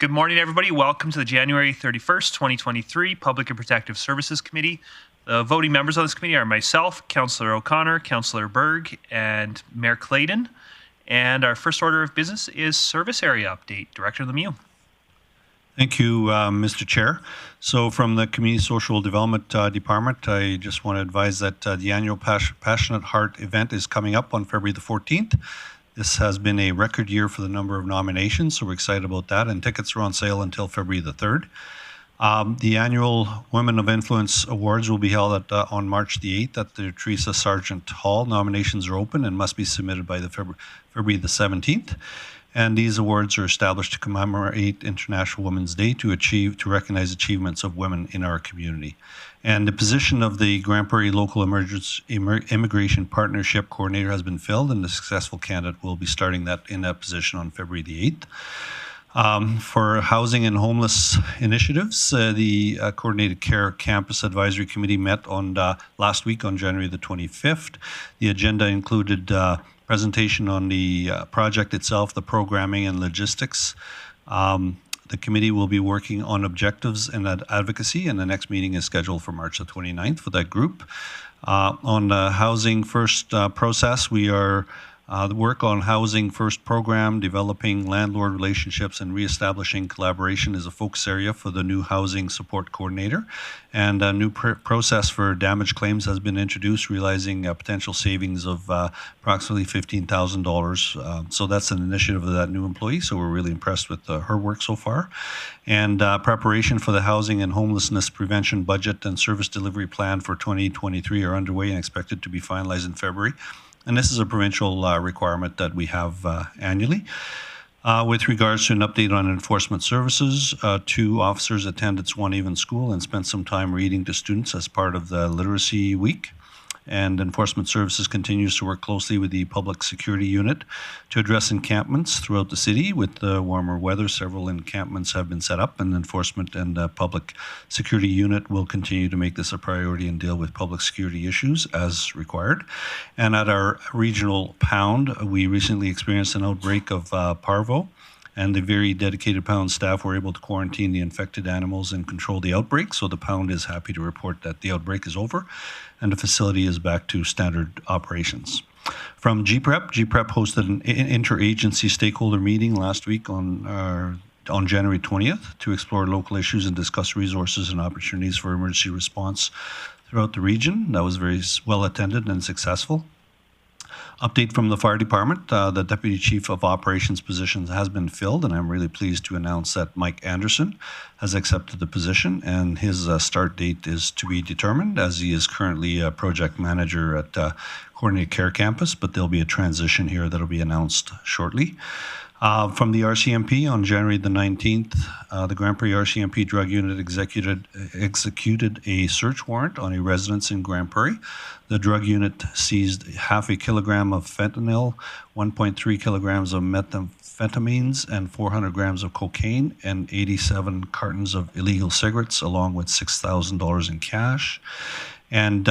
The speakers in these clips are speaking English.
Good morning, everybody. Welcome to the January 31st, 2023 Public and Protective Services Committee. The voting members on this committee are myself, Councillor O'Connor, Councillor Berg, and Mayor Clayton. And our first order of business is service area update. Director Lemieux. Thank you, Mr. Chair. So from the Community Social Development Department, I just want to advise that the annual Passionate Heart event is coming up on February the 14th. This has been a record year for the number of nominations, so we're excited about that, and tickets are on sale until February the 3rd. The annual Women of Influence Awards will be held on March the 8th at the Teresa Sargent Hall. Nominations are open and must be submitted by the February the 17th. And these awards are established to commemorate International Women's Day to recognize achievements of women in our community. And the position of the Grande Prairie Local Immigration Partnership Coordinator has been filled, and the successful candidate will be starting in that position on February the 8th. For housing and homeless initiatives, the Coordinated Care Campus Advisory Committee met on last week on January the 25th. The agenda included presentation on the project itself, the programming and logistics. The committee will be working on objectives and advocacy, and the next meeting is scheduled for March the 29th for that group. On the Housing First process, we are the work on Housing First program, developing landlord relationships and reestablishing collaboration is a focus area for the new Housing Support Coordinator. And a new process for damage claims has been introduced, realizing potential savings of approximately $15,000. So that's an initiative of that new employee, so we're really impressed with her work so far. And preparation for the Housing and Homelessness Prevention Budget and Service Delivery Plan for 2023 are underway and expected to be finalized in February. And this is a provincial requirement that we have annually. With regards to an update on enforcement services, 2 officers attended Swan-Haven School and spent some time reading to students as part of the Literacy Week. And Enforcement Services continues to work closely with the Public Security Unit to address encampments throughout the city. With the warmer weather, several encampments have been set up, and Enforcement and Public Security Unit will continue to make this a priority and deal with public security issues as required. And at our regional pound, we recently experienced an outbreak of parvo, and the very dedicated pound staff were able to quarantine the infected animals and control the outbreak. So the pound is happy to report that the outbreak is over and the facility is back to standard operations. From GPREP hosted an interagency stakeholder meeting last week on January 20th to explore local issues and discuss resources and opportunities for emergency response throughout the region. That was very well attended and successful. Update from the fire department, the Deputy Chief of Operations position has been filled, and I'm really pleased to announce that Mike Anderson has accepted the position, and his start date is to be determined, as he is currently a project manager at Coordinated Care Campus, but there'll be a transition here that'll be announced shortly. From the RCMP on January the 19th, the Grande Prairie RCMP Drug Unit executed a search warrant on a residence in Grande Prairie. The drug unit seized half a kilogram of fentanyl, 1.3 kilograms of methamphetamines, and 400 grams of cocaine, and 87 cartons of illegal cigarettes, along with $6,000 in cash. And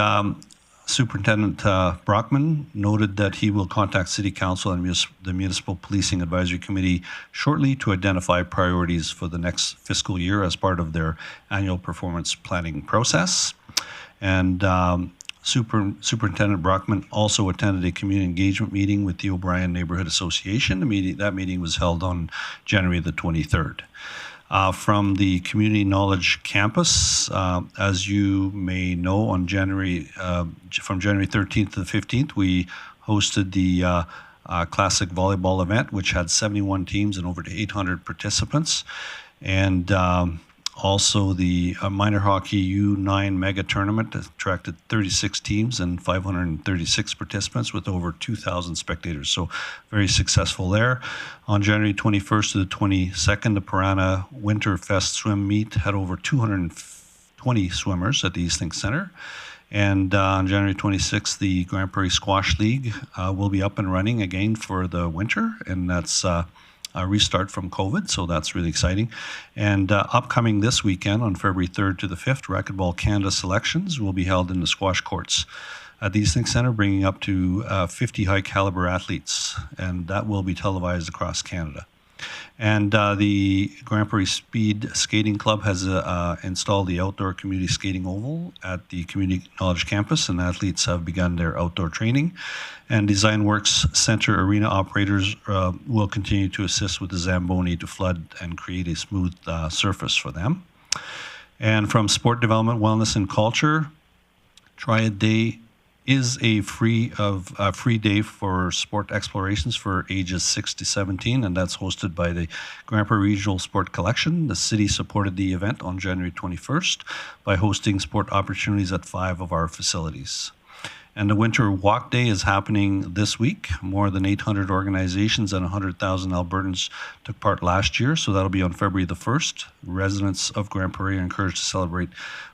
Superintendent Brockman noted that he will contact City Council and the Municipal Policing Advisory Committee shortly to identify priorities for the next fiscal year as part of their annual performance planning process. And Superintendent Brockman also attended a community engagement meeting with the O'Brien Neighborhood Association. That meeting was held on January the 23rd. From the Community Knowledge Campus, as you may know, on from January 13th to the 15th, we hosted the Classic Volleyball event, which had 71 teams and over 800 participants. And also the Minor Hockey U9 Mega Tournament attracted 36 teams and 536 participants with over 2,000 spectators. So very successful there. On January 21st to the 22nd, the Piranha Winterfest Swim Meet had over 220 swimmers at the Eastlink Center. And on January 26th, the Grande Prairie Squash League will be up and running again for the winter, and that's a restart from COVID, so that's really exciting. And upcoming this weekend on February 3rd to the 5th, Racquetball Canada selections will be held in the squash courts at the Eastlink Center, bringing up to 50 high-caliber athletes, and that will be televised across Canada. And the Grande Prairie Speed Skating Club has installed the outdoor community skating oval at the Community College campus, and athletes have begun their outdoor training. And Design Works Center arena operators will continue to assist with the Zamboni to flood and create a smooth surface for them. And from Sport Development, Wellness, and Culture, Triad Day is a free day for sport explorations for ages 6 to 17, and that's hosted by the Grande Prairie Regional Sport Collection. The city supported the event on January 21st by hosting sport opportunities at 5 of our facilities. And the Winter Walk Day is happening this week. More than 800 organizations and 100,000 Albertans took part last year, so that'll be on February the 1st. Residents of Grande Prairie are encouraged to celebrate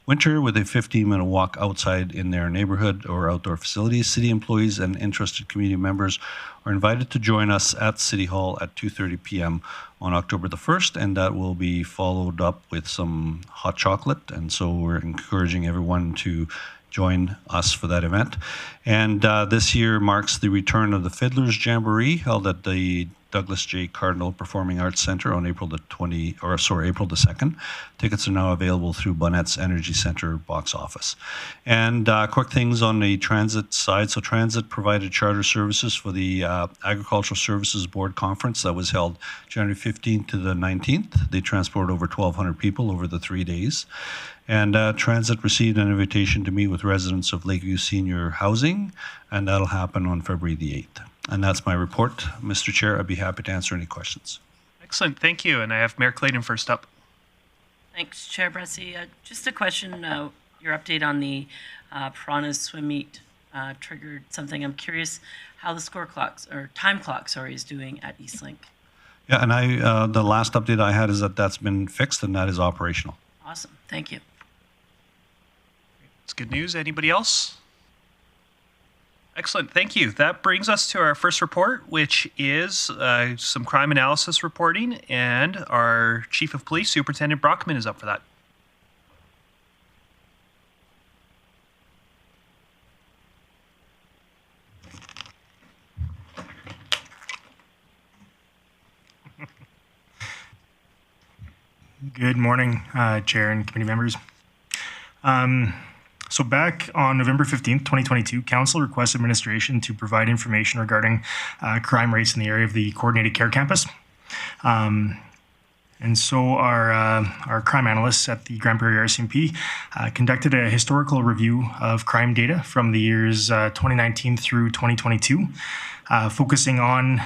winter with a 15-minute walk outside in their neighborhood or outdoor facilities. City employees and interested community members are invited to join us at City Hall at 2:30 p.m. on October the 1st, and that will be followed up with some hot chocolate. And so we're encouraging everyone to join us for that event. And this year marks the return of the Fiddlers Jamboree, held at the Douglas J. Cardinal Performing Arts Center on April the 2nd. Tickets are now available through Bonnet's Energy Center box office. And quick things on the transit side. So transit provided charter services for the Agricultural Services Board Conference that was held January 15th to the 19th. They transported over 1,200 people over the 3 days. And Transit received an invitation to meet with residents of Lakeview Senior Housing, and that'll happen on February the 8th. And that's my report. Mr. Chair, I'd be happy to answer any questions. Excellent. Thank you. And I have Mayor Clayton first up. Thanks, Chair Bressie. Just a question, your update on the Piranhas swim meet triggered something. I'm curious how the time clock, is doing at Eastlink. Yeah, and the last update I had is that that's been fixed and that is operational. Awesome. Thank you. It's good news. Anybody else? Excellent. Thank you. That brings us to our first report, which is some crime analysis reporting, and our Chief of Police, Superintendent Brockman, is up for that. Good morning, Chair and committee members. So back on November 15th, 2022, Council requested administration to provide information regarding crime rates in the area of the Coordinated Care Campus. And so our crime analysts at the Grande Prairie RCMP conducted a historical review of crime data from the years 2019 through 2022. Focusing on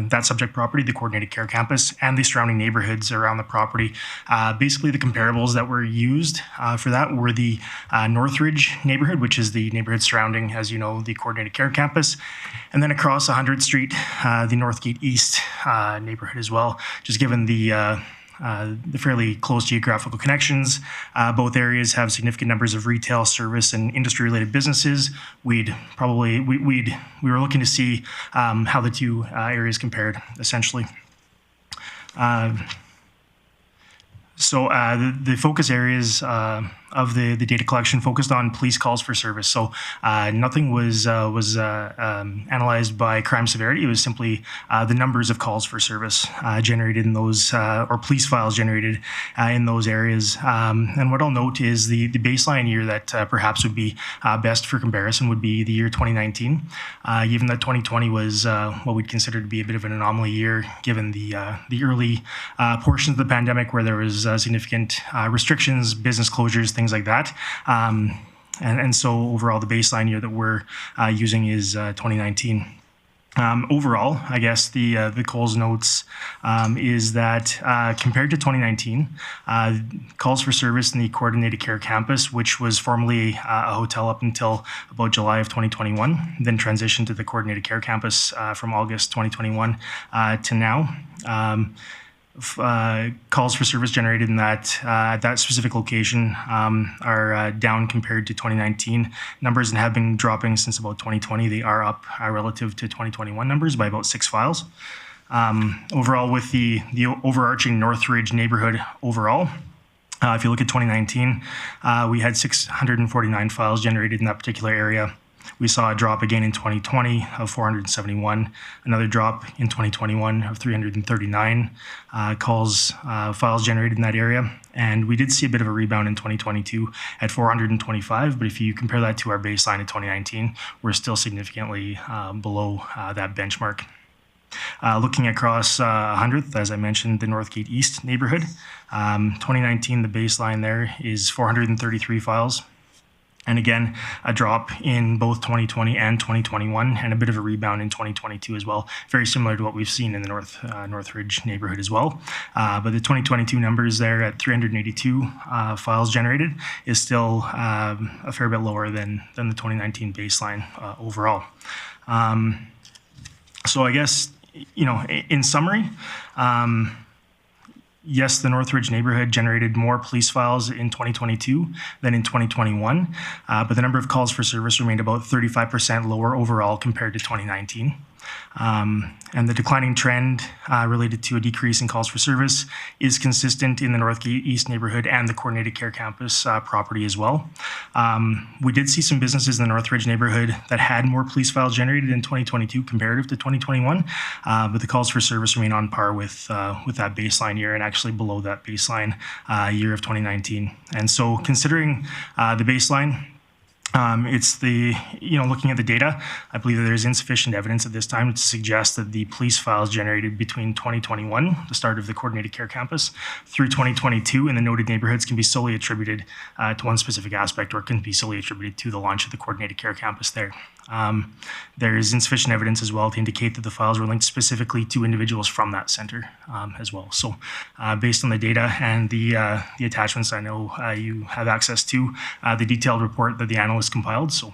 that subject property, the Coordinated Care Campus, and the surrounding neighborhoods around the property. Basically, the comparables that were used for that were the Northridge neighborhood, which is the neighborhood surrounding, as you know, the Coordinated Care Campus, and then across 100th Street, the Northgate East neighborhood as well, just given the fairly close geographical connections. Both areas have significant numbers of retail, service, and industry-related businesses. We were looking to see how the two areas compared, essentially. So the focus areas of the data collection focused on police calls for service. So nothing was analyzed by crime severity. It was simply the numbers of calls for service generated in those, or police files generated in those areas. And what I'll note is the baseline year that perhaps would be best for comparison would be the year 2019, given that 2020 was what we'd consider to be a bit of an anomaly year, given the early portions of the pandemic where there was significant restrictions, business closures, things like that. And so overall, the baseline year that we're using is 2019. Overall, I guess the Coles notes is that compared to 2019, calls for service in the Coordinated Care Campus, which was formerly a hotel up until about July of 2021, then transitioned to the Coordinated Care Campus from August 2021 to now. Calls for service generated in that specific location are down compared to 2019 numbers and have been dropping since about 2020. They are up relative to 2021 numbers by about 6 files. Overall, with the overarching Northridge neighborhood overall, if you look at 2019, we had 649 files generated in that particular area. We saw a drop again in 2020 of 471, another drop in 2021 of 339 files generated in that area. And we did see a bit of a rebound in 2022 at 425, but if you compare that to our baseline in 2019, we're still significantly below that benchmark. Looking across 100th, as I mentioned, the Northgate East neighborhood, 2019, the baseline there is 433 files. And again, a drop in both 2020 and 2021, and a bit of a rebound in 2022 as well. Very similar to what we've seen in the Northridge neighborhood as well. But the 2022 numbers there at 382 files generated is still a fair bit lower than the 2019 baseline overall. So I guess, in summary, yes, the Northridge neighborhood generated more police files in 2022 than in 2021, but the number of calls for service remained about 35% lower overall compared to 2019. And the declining trend related to a decrease in calls for service is consistent in the Northgate East neighborhood and the Coordinated Care Campus property as well. We did see some businesses in the Northridge neighborhood that had more police files generated in 2022 comparative to 2021, but the calls for service remain on par with that baseline year and actually below that baseline year of 2019. And so considering the baseline, it's looking at the data, I believe that there's insufficient evidence at this time to suggest that the police files generated between 2021, the start of the Coordinated Care Campus, through 2022 in the noted neighborhoods can be solely attributed to one specific aspect, or can be solely attributed to the launch of the Coordinated Care Campus there. There is insufficient evidence as well to indicate that the files were linked specifically to individuals from that center as well. So based on the data and the attachments, I know you have access to the detailed report that the analyst compiled. So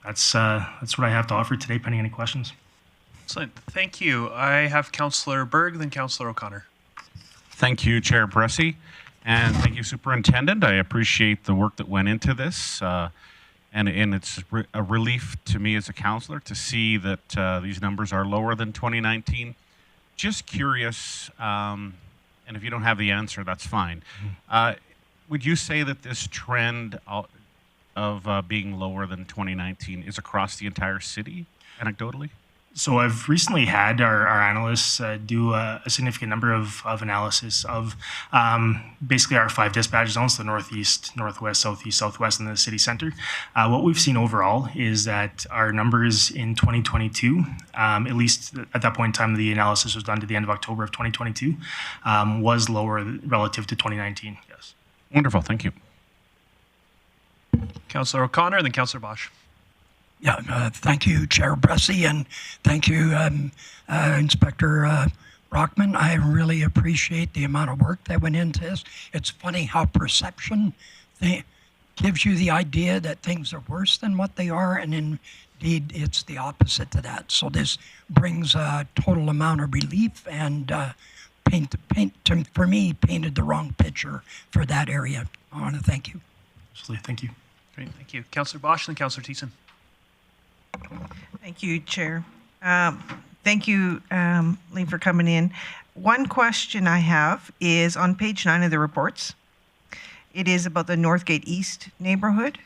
that's what I have to offer today, pending any questions. Excellent. Thank you. I have Councillor Berg, then Councillor O'Connor. Thank you, Chair Bressie, and thank you, Superintendent. I appreciate the work that went into this. And it's a relief to me as a councillor to see that these numbers are lower than 2019. Just curious, and if you don't have the answer, that's fine. Would you say that this trend of being lower than 2019 is across the entire city, anecdotally? So I've recently had our analysts do a significant number of analysis of basically our 5 dispatch zones, the northeast, northwest, southeast, southwest, and the city center. What we've seen overall is that our numbers in 2022, at least at that point in time the analysis was done to the end of October of 2022, was lower relative to 2019, yes. Wonderful, thank you. Councillor O'Connor, and then Councillor Bosch. Yeah, thank you, Chair Bressie, and thank you, Inspector Brockman. I really appreciate the amount of work that went into this. It's funny how perception gives you the idea that things are worse than what they are, and indeed it's the opposite to that. So this brings a total amount of relief and for me, painted the wrong picture for that area. I want to thank you. Absolutely, thank you. Great, thank you. Councillor Bosch, and then Councillor Thiessen. Thank you, Chair. Thank you, Lee, for coming in. One question I have is on page 9 of the reports. It is about the Northgate East neighborhood.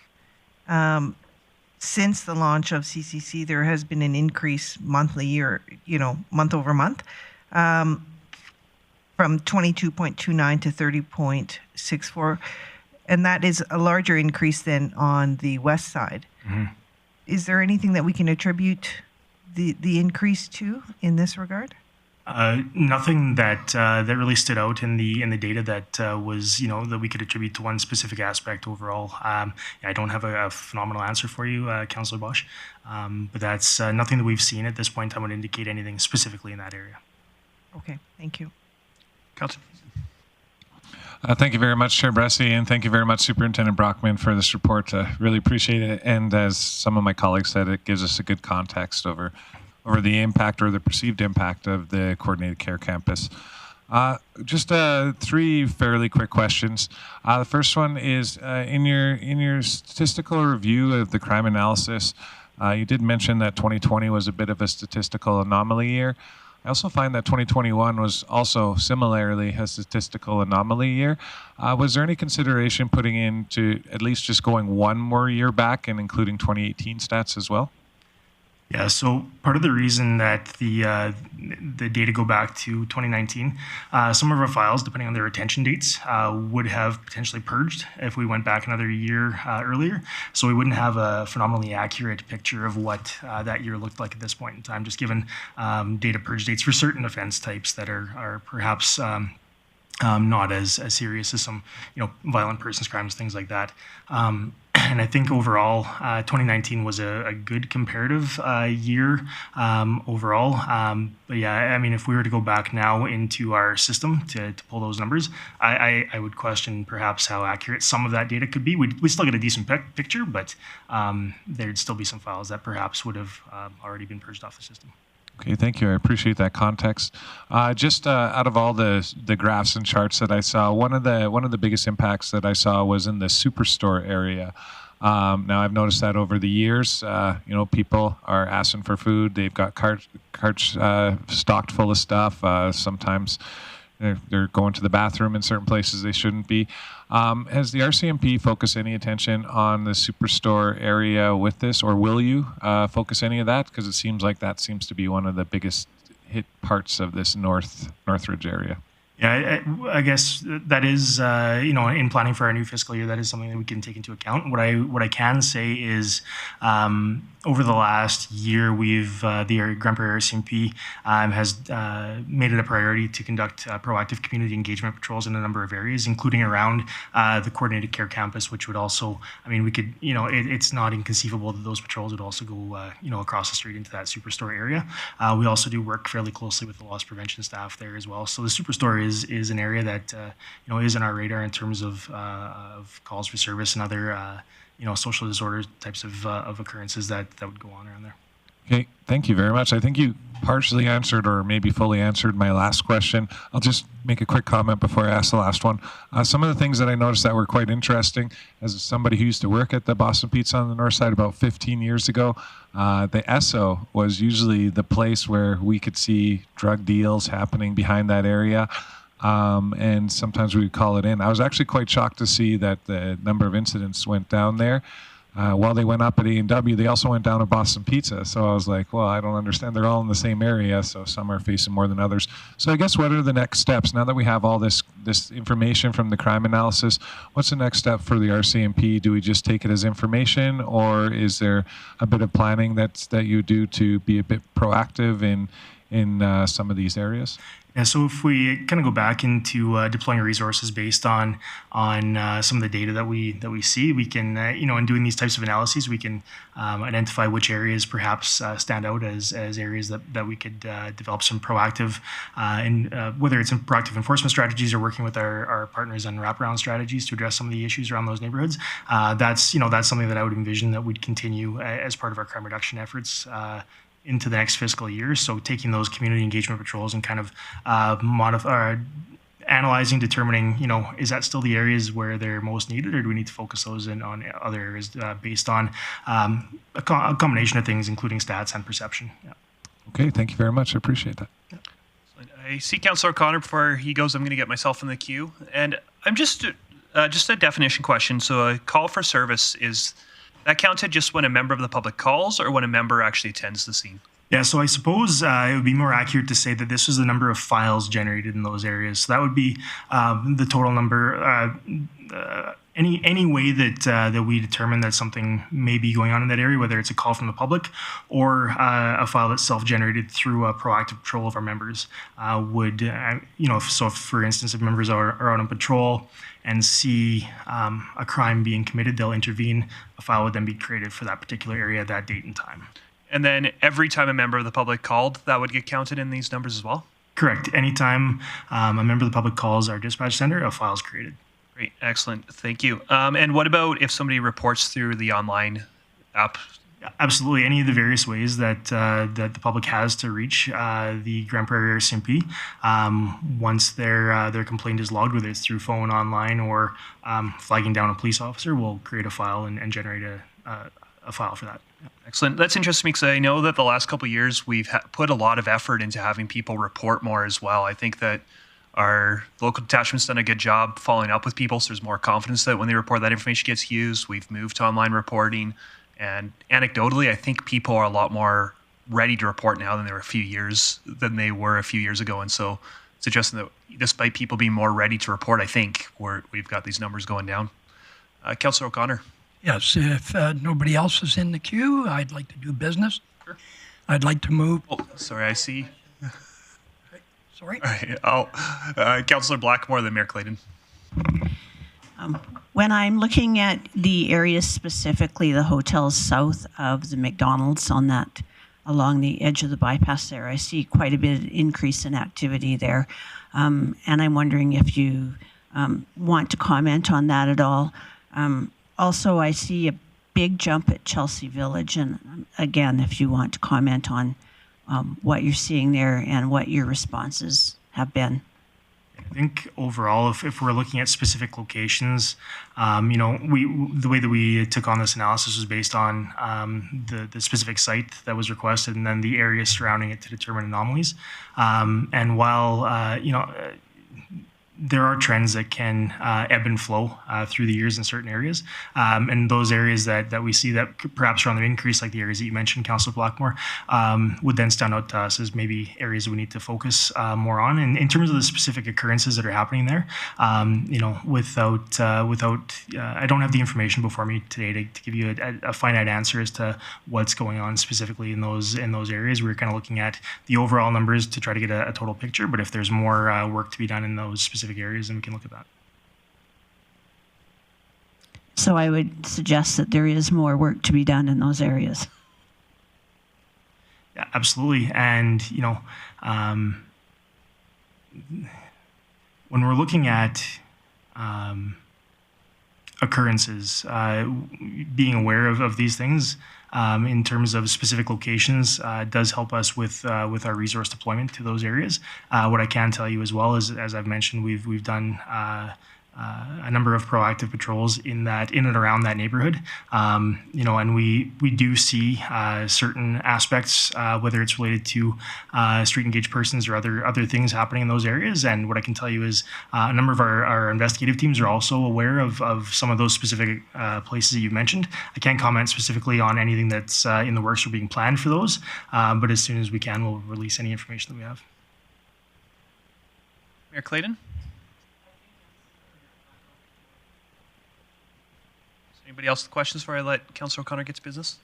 Since the launch of CCC, there has been an increase month over month, from 22.29 to 30.64, and that is a larger increase than on the west side. Mm-hmm. Is there anything that we can attribute the increase to in this regard? Nothing that really stood out in the data that was that we could attribute to one specific aspect overall. I don't have a phenomenal answer for you, Councillor Bosch, but that's nothing that we've seen at this point in time would indicate anything specifically in that area. Okay, thank you. Councillor. Thank you very much, Chair Bressie, and thank you very much, Superintendent Brockman, for this report. Really appreciate it. And as some of my colleagues said, it gives us a good context over the impact or the perceived impact of the Coordinated Care Campus. Just 3 fairly quick questions. The first one is in your statistical review of the crime analysis, you did mention that 2020 was a bit of a statistical anomaly year. I also find that 2021 was also similarly a statistical anomaly year. Was there any consideration putting into at least just going one more year back and including 2018 stats as well? Yeah, so part of the reason that the data go back to 2019, some of our files, depending on their retention dates, would have potentially purged if we went back another year earlier. So we wouldn't have a phenomenally accurate picture of what that year looked like at this point in time, just given data purge dates for certain offense types that are perhaps not as serious as some, violent persons crimes, things like that. And I think overall, 2019 was a good comparative year overall. But yeah, I mean, if we were to go back now into our system to pull those numbers, I would question perhaps how accurate some of that data could be. We'd still get a decent picture, but there'd still be some files that perhaps would have already been purged off the system. Okay, thank you. I appreciate that context. Just out of all the graphs and charts that I saw, one of the biggest impacts that I saw was in the superstore area. Now I've noticed that over the years, people are asking for food. They've got carts stocked full of stuff. Sometimes they're going to the bathroom in certain places they shouldn't be. Has the RCMP focused any attention on the superstore area with this, or will you focus any of that? Because it seems like that seems to be one of the biggest hit parts of this Northridge area. Yeah, I guess that is, in planning for our new fiscal year, that is something that we can take into account. What I can say is, over the last year, the Grande Prairie RCMP has made it a priority to conduct proactive community engagement patrols in a number of areas, including around the coordinated care campus, which would also, we could, it's not inconceivable that those patrols would also go, across the street into that superstore area. We also do work fairly closely with the loss prevention staff there as well. So the superstore is an area that is in our radar in terms of calls for service and other social disorder types of occurrences that would go on around there. Okay, thank you very much. I think you partially answered or maybe fully answered my last question. I'll just make a quick comment before I ask the last one. Some of the things that I noticed that were quite interesting, as somebody who used to work at the Boston Pizza on the north side about 15 years ago, the Esso was usually the place where we could see drug deals happening behind that area. And sometimes we would call it in. I was actually quite shocked to see that the number of incidents went down there. While they went up at A&W, they also went down at Boston Pizza. So I was like, well, I don't understand. They're all in the same area, so some are facing more than others. So I guess what are the next steps? Now that we have all this information from the crime analysis, what's the next step for the RCMP? Do we just take it as information, or is there a bit of planning that you do to be a bit proactive in some of these areas? Yeah, so if we kind of go back into deploying resources based on some of the data that we see, we can, in doing these types of analyses, we can identify which areas perhaps stand out as areas that we could develop some proactive, whether it's in proactive enforcement strategies or working with our partners on wraparound strategies to address some of the issues around those neighborhoods. That's something that I would envision that we'd continue as part of our crime reduction efforts into the next fiscal year. So taking those community engagement patrols and kind of analyzing, determining, is that still the areas where they're most needed, or do we need to focus those in on other areas based on a combination of things, including stats and perception. Yeah. Okay, thank you very much. I appreciate that. Yeah. I see Councillor O'Connor before he goes. I'm going to get myself in the queue. And I'm just a definition question. So a call for service, is that counted just when a member of the public calls or when a member actually attends the scene? Yeah, so I suppose it would be more accurate to say that this is the number of files generated in those areas. So that would be the total number. Any way that we determine that something may be going on in that area, whether it's a call from the public or a file that's self-generated through a proactive patrol of our members, would, if, for instance, if members are out on patrol and see a crime being committed, they'll intervene. A file would then be created for that particular area, that date and time. And then every time a member of the public called, that would get counted in these numbers as well? Correct. Anytime a member of the public calls our dispatch center, a file is created. Great. Excellent. Thank you. And what about if somebody reports through the online app? Absolutely. Any of the various ways that the public has to reach the Grande Prairie RCMP, once their complaint is logged, whether it's through phone, online, or flagging down a police officer, we'll create a file and generate a file for that. Excellent. That's interesting because I know that the last couple of years we've put a lot of effort into having people report more as well. I think that our local detachment's done a good job following up with people, so there's more confidence that when they report, that information gets used. We've moved to online reporting, and anecdotally, I think people are a lot more ready to report now than they were a few years ago. And so, suggesting that despite people being more ready to report, I think we've got these numbers going down. Councillor O'Connor. Yes, if nobody else is in the queue, I'd like to do business. Sure. I'd like to move. Oh, sorry, I see. Sorry. All right, Councillor Blackmore, then Mayor Clayton. When I'm looking at the areas, specifically the hotels south of the McDonald's on that, along the edge of the bypass there, I see quite a bit of increase in activity there. And I'm wondering if you want to comment on that at all. Also, I see a big jump at Chelsea Village. And again, if you want to comment on what you're seeing there and what your responses have been. I think overall, if we're looking at specific locations, the way that we took on this analysis was based on the specific site that was requested and then the area surrounding it to determine anomalies. And while, there are trends that can ebb and flow through the years in certain areas. And those areas that we see that perhaps are on the increase, like the areas that you mentioned, Councillor Blackmore, would then stand out to us as maybe areas we need to focus more on. And in terms of the specific occurrences that are happening there, without I don't have the information before me today to give you a finite answer as to what's going on specifically in those areas. We're kind of looking at the overall numbers to try to get a total picture. But if there's more work to be done in those specific areas, and we can look at that. So I would suggest that there is more work to be done in those areas. Yeah, absolutely. And when we're looking at occurrences, being aware of these things in terms of specific locations does help us with our resource deployment to those areas. What I can tell you as well is, as I've mentioned, we've done a number of proactive patrols in and around that neighborhood. And we do see certain aspects, whether it's related to street engaged persons or other things happening in those areas. And what I can tell you is a number of our investigative teams are also aware of some of those specific places that you mentioned. I can't comment specifically on anything that's in the works or being planned for those, but as soon as we can, we'll release any information that we have. Mayor Clayton? Anybody else with questions before I let Councillor O'Connor get to business?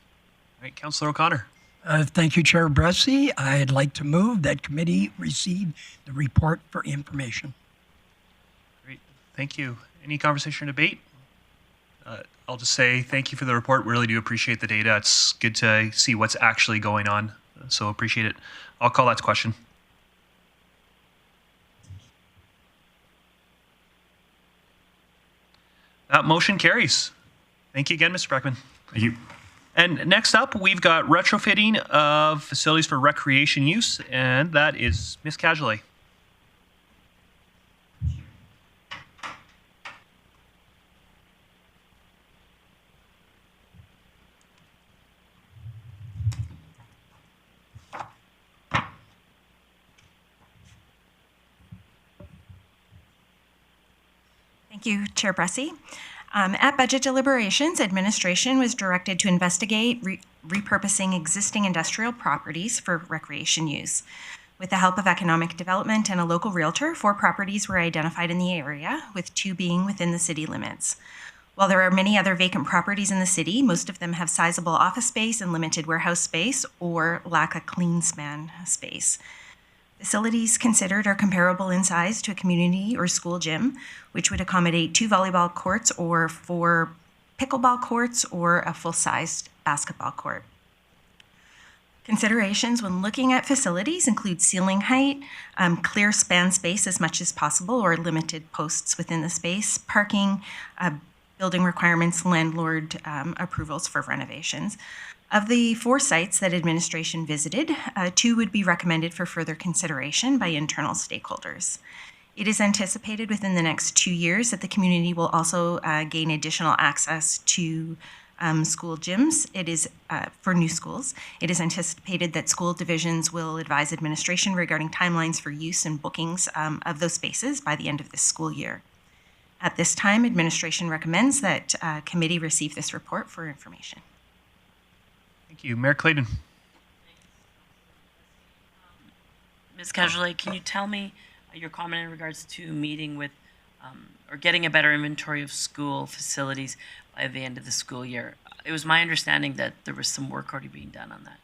All right, Councillor O'Connor. Thank you, Chair Bressy. I'd like to move that committee receive the report for information. Great, thank you. Any conversation or debate? I'll just say thank you for the report. We really do appreciate the data. It's good to see what's actually going on, so appreciate it. I'll call that to question. That motion carries. Thank you again, Mr. Breckman. Thank you. And next up, we've got retrofitting of facilities for recreation use, and that is Ms. Cajolet. Thank you, Chair Bressy. At budget deliberations, administration was directed to investigate repurposing existing industrial properties for recreation use. With the help of economic development and a local realtor, 4 properties were identified in the area, with 2 being within the city limits. While there are many other vacant properties in the city, most of them have sizable office space and limited warehouse space or lack a clean span space. Facilities considered are comparable in size to a community or school gym, which would accommodate 2 volleyball courts or 4 pickleball courts or a full-sized basketball court. Considerations when looking at facilities include ceiling height, clear span space as much as possible or limited posts within the space, parking, building requirements, landlord approvals for renovations. Of the 4 sites that administration visited, 2 would be recommended for further consideration by internal stakeholders. It is anticipated within the next 2 years that the community will also gain additional access to school gyms. It is for new schools. It is anticipated that school divisions will advise administration regarding timelines for use and bookings of those spaces by the end of this school year. At this time, administration recommends that committee receive this report for information. Thank you. Mayor Clayton. Ms. Cajolet, can you tell me your comment in regards to meeting with or getting a better inventory of school facilities by the end of the school year? It was my understanding that there was some work already being done on that.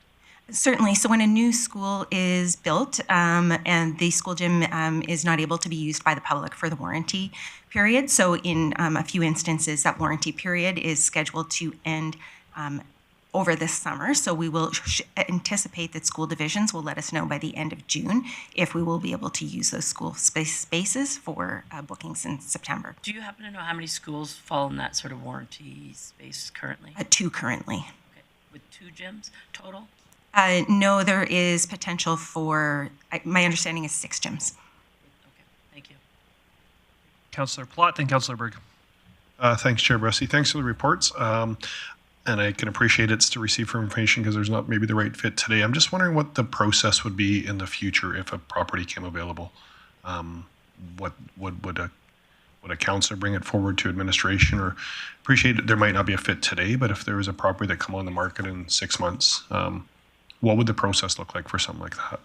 Certainly. So when a new school is built and the school gym is not able to be used by the public for the warranty period, so in a few instances, that warranty period is scheduled to end over this summer. So we will anticipate that school divisions will let us know by the end of June if we will be able to use those school spaces for bookings in September. Do you happen to know how many schools fall in that sort of warranty space currently? 2 currently. Okay. With 2 gyms total? No, there is potential for, my understanding is 6 gyms. Okay, thank you. Councillor Plott, then Councillor Berg. Thanks, Chair Bressy. Thanks for the reports. And I can appreciate it's to receive for information because there's not maybe the right fit today. I'm just wondering what the process would be in the future if a property came available. What would a councillor bring it forward to administration, or appreciate it, there might not be a fit today, but if there was a property that come on the market in 6 months, what would the process look like for something like that?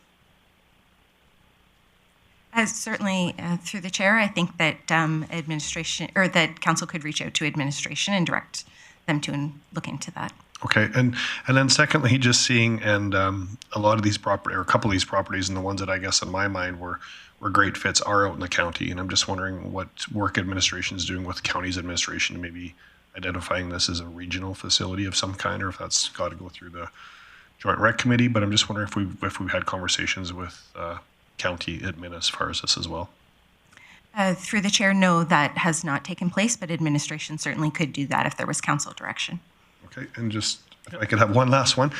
Certainly, through the chair, I think that administration or that council could reach out to administration and direct them to look into that. Okay, and then secondly, just seeing and a lot of these property or a couple of these properties, and the ones that I guess in my mind were great fits are out in the county, and I'm just wondering what work administration is doing with county's administration, maybe identifying this as a regional facility of some kind, or if that's got to go through the Joint Rec Committee. But I'm just wondering if we've had conversations with county admin as far as this as well. Through the chair, no, that has not taken place, but administration certainly could do that if there was council direction. Okay, and just if I could have one last one.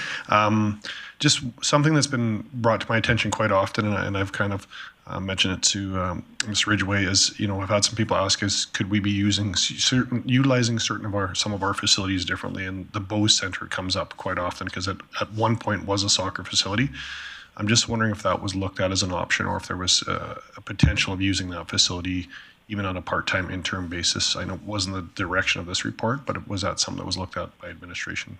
Just something that's been brought to my attention quite often, and I've kind of mentioned it to Mr. Ridgway, is, you know, I've had some people ask us, could we be utilizing some of our facilities differently? And the Bose Center comes up quite often because it at one point was a soccer facility. I'm just wondering if that was looked at as an option, or if there was a potential of using that facility even on a part-time interim basis. I know it wasn't the direction of this report, but was that something that was looked at by administration?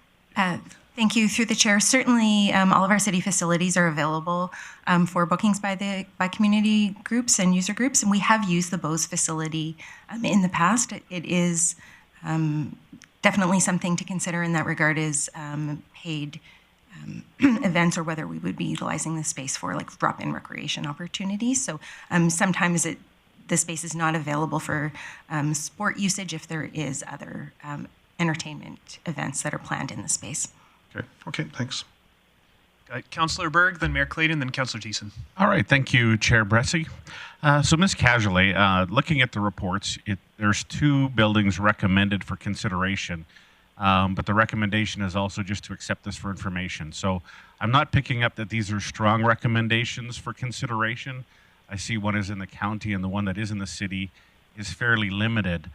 Thank you. Through the chair, certainly all of our city facilities are available for bookings by community groups and user groups, and we have used the Bose facility in the past. It is definitely something to consider in that regard, is paid events, or whether we would be utilizing the space for like drop-in recreation opportunities. So sometimes the space is not available for sport usage if there is other entertainment events that are planned in the space. Okay, thanks. Councillor Berg, then Mayor Clayton, then Councillor Thiessen. All right, thank you, Chair Bressy. So, Ms. Cajolet, looking at the reports, there's 2 buildings recommended for consideration, but the recommendation is also just to accept this for information. So, I'm not picking up that these are strong recommendations for consideration. I see one is in the county, and the one that is in the city is fairly limited.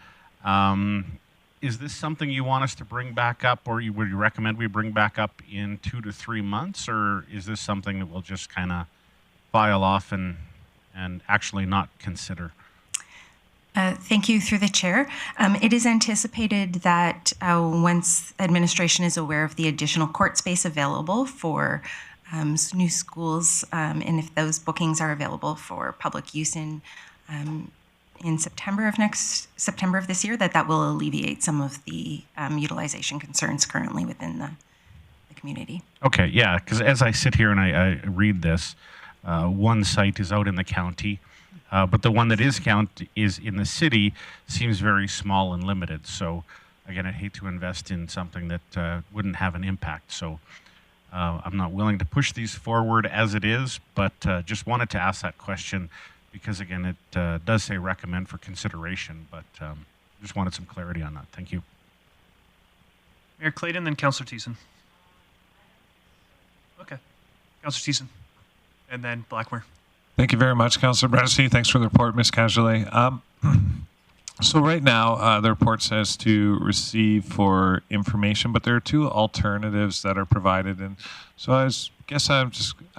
Is this something you want us to bring back up, or would you recommend we bring back up in 2 to 3 months, or is this something that we'll just kind of file off and actually not consider? Thank you. Through the chair, it is anticipated that once administration is aware of the additional court space available for new schools, and if those bookings are available for public use in September of this year, that will alleviate some of the utilization concerns currently within the community. Okay, yeah, because as I sit here and I read this, one site is out in the county, but the one that is in the city seems very small and limited. So again, I'd hate to invest in something that wouldn't have an impact. So I'm not willing to push these forward as it is, but just wanted to ask that question, because again, it does say recommend for consideration, but just wanted some clarity on that. Thank you. Mayor Clayton, then Councillor Thiessen. Okay. Councillor Thiessen, and then Blackmore. Thank you very much, Councillor Bressy. Thanks for the report, Ms. Cajolet. So right now, the report says to receive for information, but there are two alternatives that are provided. And so I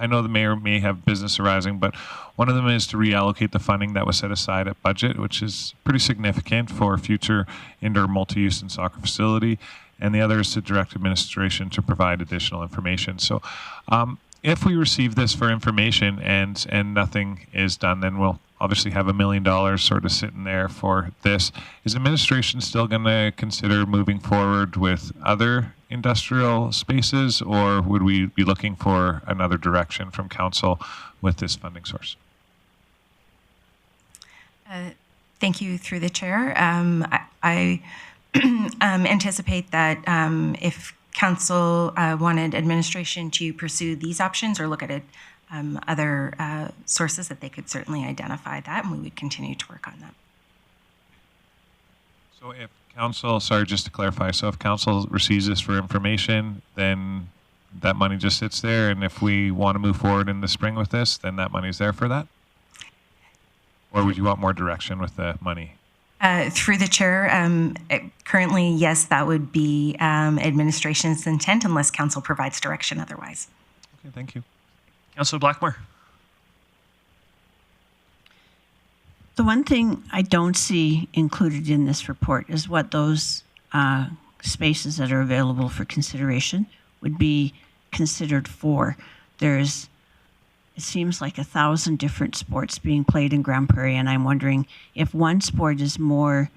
know the mayor may have business arising, but one of them is to reallocate the funding that was set aside at budget, which is pretty significant for future indoor multi-use and soccer facility. And the other is to direct administration to provide additional information. So if we receive this for information and nothing is done, then we'll obviously have $1 million sort of sitting there for this. Is administration still going to consider moving forward with other industrial spaces, or would we be looking for another direction from council with this funding source? Thank you through the chair. I anticipate that if council wanted administration to pursue these options or look at it, other sources, that they could certainly identify that, and we would continue to work on that. So if council, sorry, just to clarify, so if council receives this for information, then that money just sits there, and if we want to move forward in the spring with this, then that money's there for that? Or would you want more direction with the money? Through the chair, currently, yes, that would be administration's intent unless council provides direction otherwise. Okay, thank you. Councillor Blackmore. The one thing I don't see included in this report is what those spaces that are available for consideration would be considered for. It seems like 1,000 different sports being played in Grande Prairie, and I'm wondering if one sport is more,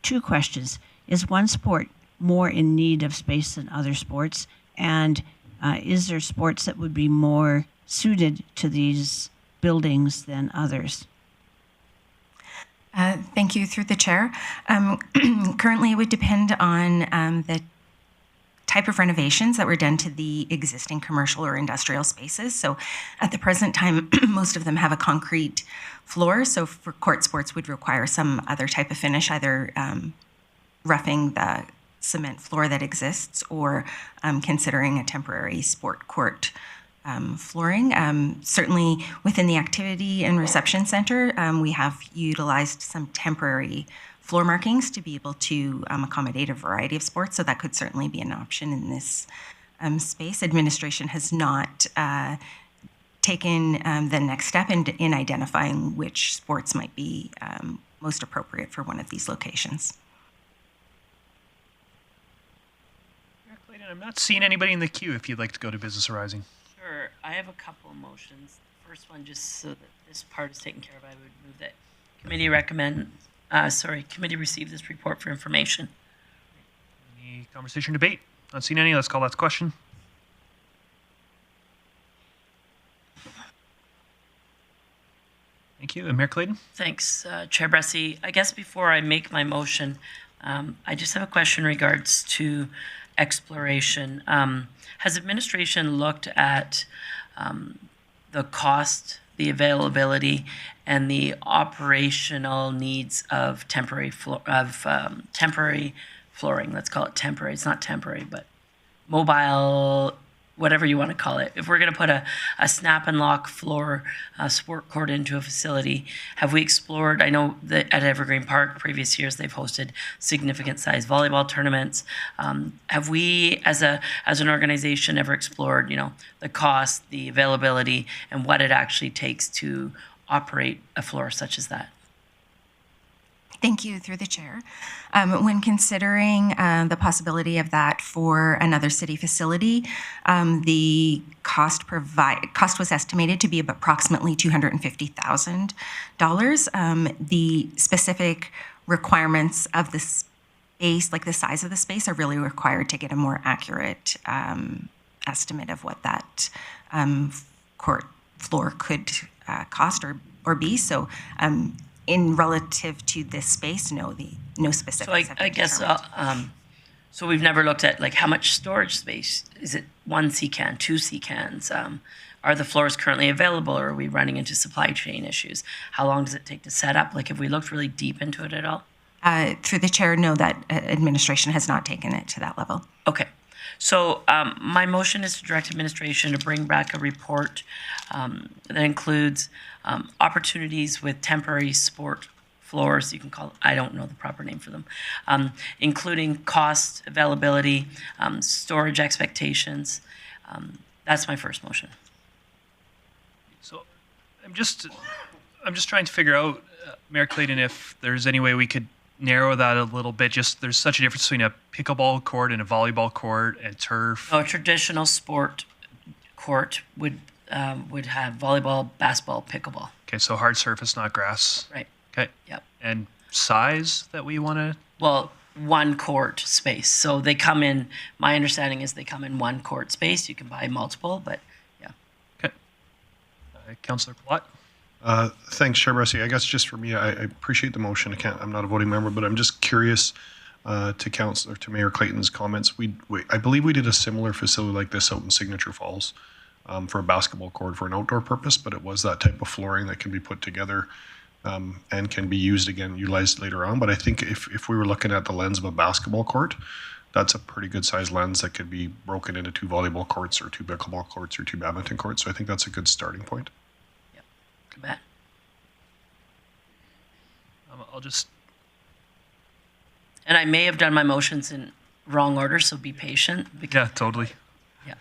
two questions. Is one sport more in need of space than other sports? And is there sports that would be more suited to these buildings than others? Thank you through the chair. Currently, it would depend on the type of renovations that were done to the existing commercial or industrial spaces. So at the present time, most of them have a concrete floor. So for court sports would require some other type of finish, either roughing the cement floor that exists or considering a temporary sport court flooring. Certainly within the activity and reception center, we have utilized some temporary floor markings to be able to accommodate a variety of sports. So that could certainly be an option in this space. Administration has not taken the next step in identifying which sports might be most appropriate for one of these locations. I'm not seeing anybody in the queue if you'd like to go to business arising. Sure. I have a couple of motions. The first one, just so that this part is taken care of, I would move that committee receive this report for information. Any conversation, debate? Not seeing any. Let's call that to question. Thank you. And Mayor Clayton? Thanks, Chair Bressie. I guess before I make my motion, I just have a question in regards to exploration. Has administration looked at the cost, the availability, and the operational needs of temporary flooring? Let's call it temporary. It's not temporary, but mobile, whatever you want to call it. If we're going to put a snap and lock floor sport court into a facility, have we explored? I know that at Evergreen Park, previous years, they've hosted significant size volleyball tournaments. Have we, as an organization, ever explored, the cost, the availability, and what it actually takes to operate a floor such as that? Thank you, through the chair. When considering the possibility of that for another city facility, the cost was estimated to be approximately $250,000. The specific requirements of the space, like the size of the space, are really required to get a more accurate estimate of what that court floor could cost or be. So in relative to this space, no specifics. So I guess, so we've never looked at how much storage space. Is it 1 C-can, 2 C-cans? Are the floors currently available, or are we running into supply chain issues? How long does it take to set up? Have we looked really deep into it at all? Through the chair, no, that administration has not taken it to that level. Okay. So my motion is to direct administration to bring back a report that includes opportunities with temporary sport floors, you can call, I don't know the proper name for them, including cost, availability, storage expectations. That's my first motion. So I'm just trying to figure out, Mayor Clayton, if there's any way we could narrow that a little bit. Just there's such a difference between a pickleball court and a volleyball court and turf. A traditional sport court would have volleyball, basketball, pickleball. Okay, so hard surface, not grass. Right. Okay. Yep. And size that we want to. Well, one court space. So they come in. My understanding is they come in one court space. You can buy multiple, but yeah. Okay. Councillor Plott. Thanks, Chair Bressy. I guess just for me, I appreciate the motion. I'm not a voting member, but I'm just curious to Mayor Clayton's comments. I believe we did a similar facility like this out in Signature Falls for a basketball court for an outdoor purpose, but it was that type of flooring that can be put together and can be used again, utilized later on. But I think if we were looking at the lens of a basketball court, that's a pretty good sized lens that could be broken into 2 volleyball courts or 2 pickleball courts or 2 badminton courts. So I think that's a good starting point. Too bad. I'll just. And I may have done my motions in wrong order, so be patient. Yeah, totally. Yeah.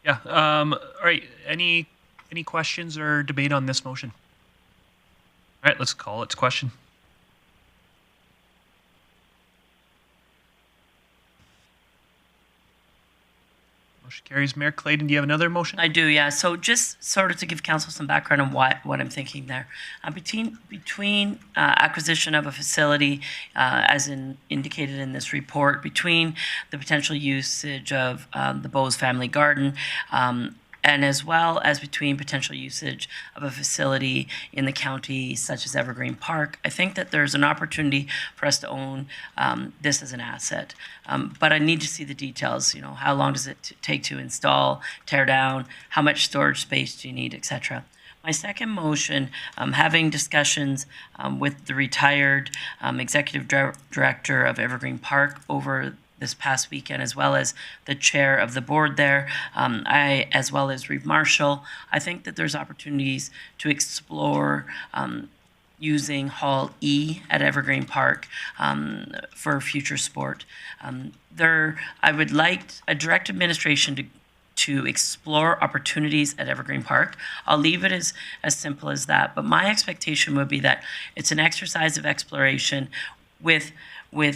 Yeah. All right. Any questions or debate on this motion? All right. Let's call it to question. Motion carries. Mayor Clayton, do you have another motion? I do, yeah. So just sort of to give council some background on what I'm thinking there. Between acquisition of a facility, as indicated in this report, between the potential usage of the Bose Family Garden, and as well as between potential usage of a facility in the county such as Evergreen Park, I think that there's an opportunity for us to own this as an asset. But I need to see the details, how long does it take to install, tear down, how much storage space do you need, etc. My second motion, having discussions with the retired executive director of Evergreen Park over this past weekend, as well as the chair of the board there, as well as Reeve Marshall, I think that there's opportunities to explore using Hall E at Evergreen Park for future sport. I would like a direct administration to explore opportunities at Evergreen Park. I'll leave it as simple as that, but my expectation would be that it's an exercise of exploration with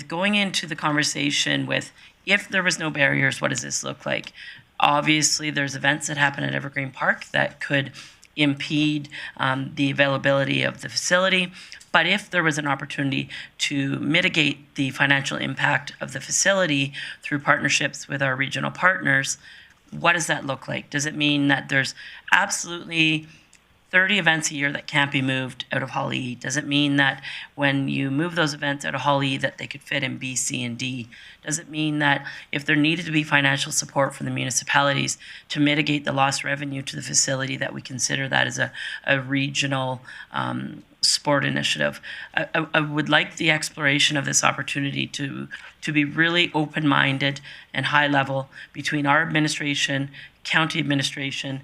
going into the conversation with, if there was no barriers, what does this look like? Obviously, there's events that happen at Evergreen Park that could impede the availability of the facility. But if there was an opportunity to mitigate the financial impact of the facility through partnerships with our regional partners, what does that look like? Does it mean that there's absolutely 30 events a year that can't be moved out of Hall E? Does it mean that when you move those events out of Hall E that they could fit in B, C, and D? Does it mean that if there needed to be financial support from the municipalities to mitigate the lost revenue to the facility, that we consider that as a regional sport initiative? I would like the exploration of this opportunity to be really open-minded and high level between our administration, county administration,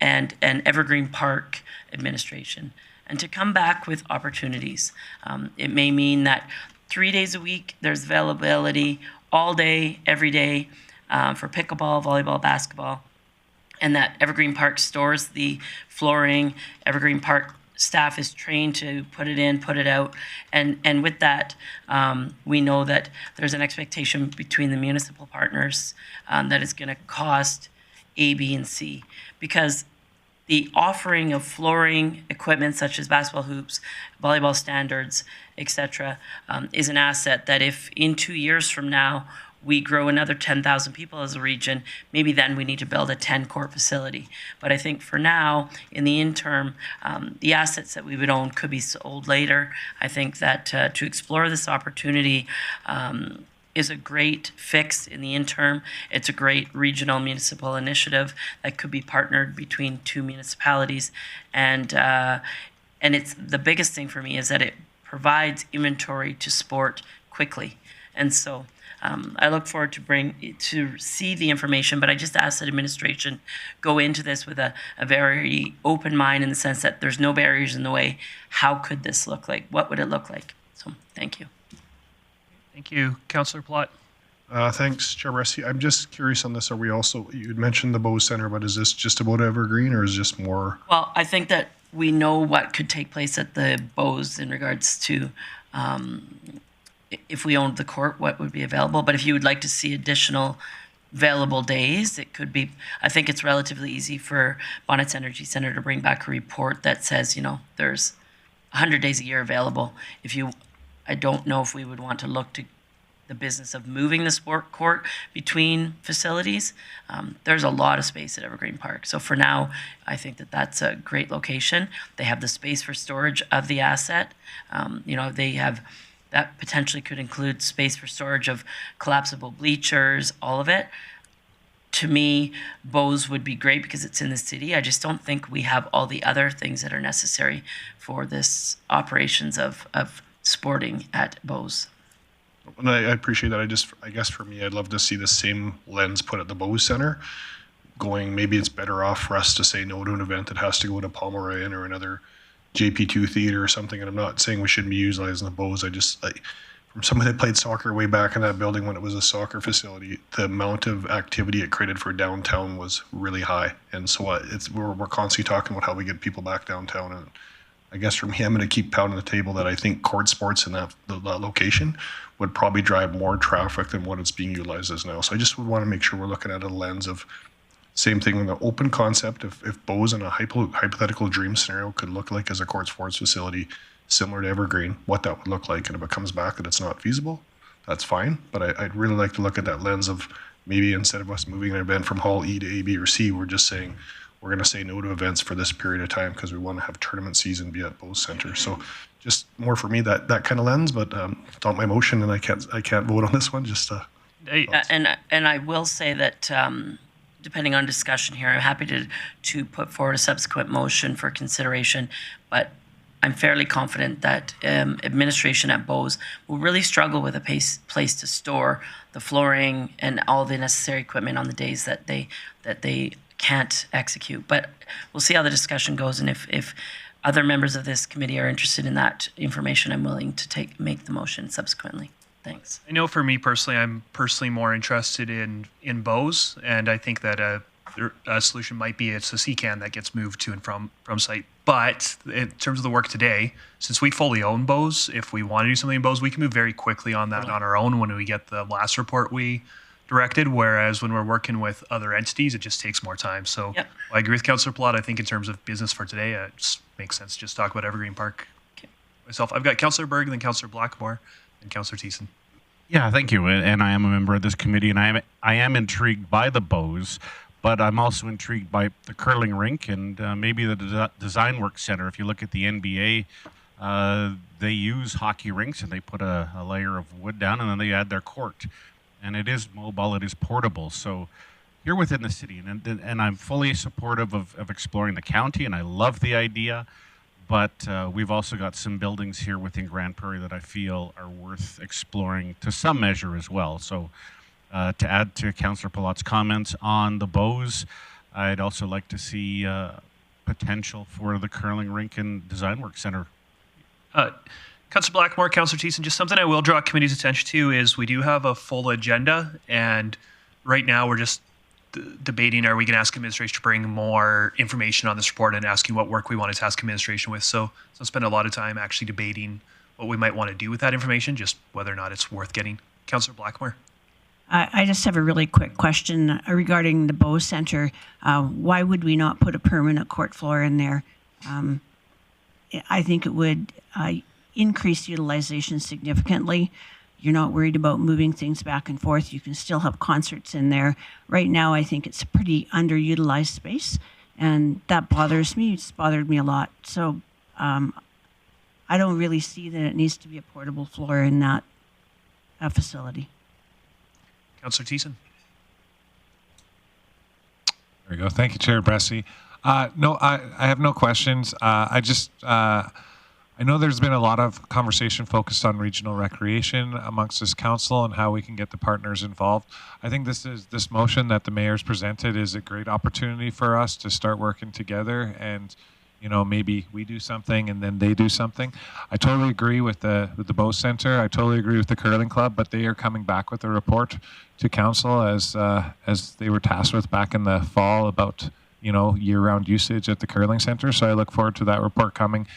and Evergreen Park administration, and to come back with opportunities. It may mean that 3 days a week there's availability all day, every day for pickleball, volleyball, basketball, and that Evergreen Park stores the flooring. Evergreen Park staff is trained to put it in, put it out, and with that, we know that there's an expectation between the municipal partners that it's going to cost A, B, and C, because the offering of flooring equipment such as basketball hoops, volleyball standards, etc., is an asset that if in 2 years from now we grow another 10,000 people as a region, maybe then we need to build a 10-court facility. But I think for now, in the interim, the assets that we would own could be sold later. I think that to explore this opportunity is a great fix in the interim. It's a great regional municipal initiative that could be partnered between 2 municipalities. And it's the biggest thing for me is that it provides inventory to sport quickly. And so I look forward to see the information, but I just ask that administration go into this with a very open mind in the sense that there's no barriers in the way. How could this look like? What would it look like? So thank you. Thank you. Councillor Plott. Thanks, Chair Bressy. I'm just curious on this. Are we also, you'd mentioned the Bose Centre, but is this just about Evergreen or is just more? Well, I think that we know what could take place at the Bose in regards to if we owned the court, what would be available. But if you would like to see additional available days, it could be, I think it's relatively easy for Bonnets Energy Centre to bring back a report that says, you know, there's 100 days a year available. I don't know if we would want to look to the business of moving the sport court between facilities. There's a lot of space at Evergreen Park. So for now, I think that that's a great location. They have the space for storage of the asset. You know, they have, that potentially could include space for storage of collapsible bleachers, all of it. To me, Bose would be great because it's in the city. I just don't think we have all the other things that are necessary for this operations of sporting at Bose. And I appreciate that. I guess for me, I'd love to see the same lens put at the Bose Centre. Going, maybe it's better off for us to say no to an event that has to go to Palmerayan or another JP2 theater or something. And I'm not saying we shouldn't be utilizing the Bose. I just, from somebody that played soccer way back in that building when it was a soccer facility, the amount of activity it created for downtown was really high. And so we're constantly talking about how we get people back downtown. And I guess for me, I'm going to keep pounding the table that I think court sports in that location would probably drive more traffic than what it's being utilized as now. So I just would want to make sure we're looking at a lens of same thing in the open concept. If Bose in a hypothetical dream scenario could look like as a court sports facility similar to Evergreen, what that would look like. And if it comes back that it's not feasible, that's fine. But I'd really like to look at that lens of maybe instead of us moving an event from Hall E to A, B, or C, we're just saying we're going to say no to events for this period of time because we want to have tournament season be at Bose Centre. So just more for me that kind of lens, but it's not my motion and I can't vote on this one. Just and I will say that depending on discussion here, I'm happy to put forward a subsequent motion for consideration, but I'm fairly confident that administration at Bose will really struggle with a place to store the flooring and all the necessary equipment on the days that they can't execute. But we'll see how the discussion goes, and if other members of this committee are interested in that information, I'm willing to make the motion subsequently. Thanks. I know for me personally, I'm personally more interested in Bose, and I think that a solution might be it's a CCAN that gets moved to and from site. But in terms of the work today, since we fully own Bose, if we want to do something in Bose, we can move very quickly on that on our own when we get the last report we directed, whereas when we're working with other entities, it just takes more time. So Yep. I agree with Councillor Plott. I think in terms of business for today, it just makes sense to just talk about Evergreen Park. Okay. Myself, I've got Councillor Berg, then Councillor Blackmore, and Councillor Thiessen. Yeah, thank you. And I am a member of this committee, and I am intrigued by the Bose, but I'm also intrigued by the curling rink and maybe the Design Work Center. If you look at the NBA, they use hockey rinks and they put a layer of wood down and then they add their court. And it is mobile, it is portable. So you're within the city, and I'm fully supportive of exploring the county, and I love the idea. But we've also got some buildings here within Grande Prairie that I feel are worth exploring to some measure as well. So to add to Councillor Palott's comments on the Bose, I'd also like to see potential for the curling rink and Design Work Center. Councillor Blackmore, Councillor Thiessen, just something I will draw committee's attention to is we do have a full agenda, and right now we're just debating, are we going to ask administration to bring more information on this report and asking what work we want to task administration with. So spend a lot of time actually debating what we might want to do with that information, just whether or not it's worth getting. Councillor Blackmore. I just have a really quick question regarding the Bose Centre. Why would we not put a permanent court floor in there? I think it would increase utilization significantly. You're not worried about moving things back and forth. You can still have concerts in there. Right now, I think it's a pretty underutilized space, and that bothers me. It's bothered me a lot. So I don't really see that it needs to be a portable floor in that facility. Councillor Thiessen. There we go. Thank you, Chair Bressy. No, I have no questions. I I know there's been a lot of conversation focused on regional recreation amongst this council and how we can get the partners involved. I think this motion that the mayor's presented is a great opportunity for us to start working together, and maybe we do something and then they do something. I totally agree with the Bow Center. I totally agree with the curling club, but they are coming back with a report to council as they were tasked with back in the fall about year-round usage at the curling center. So I look forward to that report coming.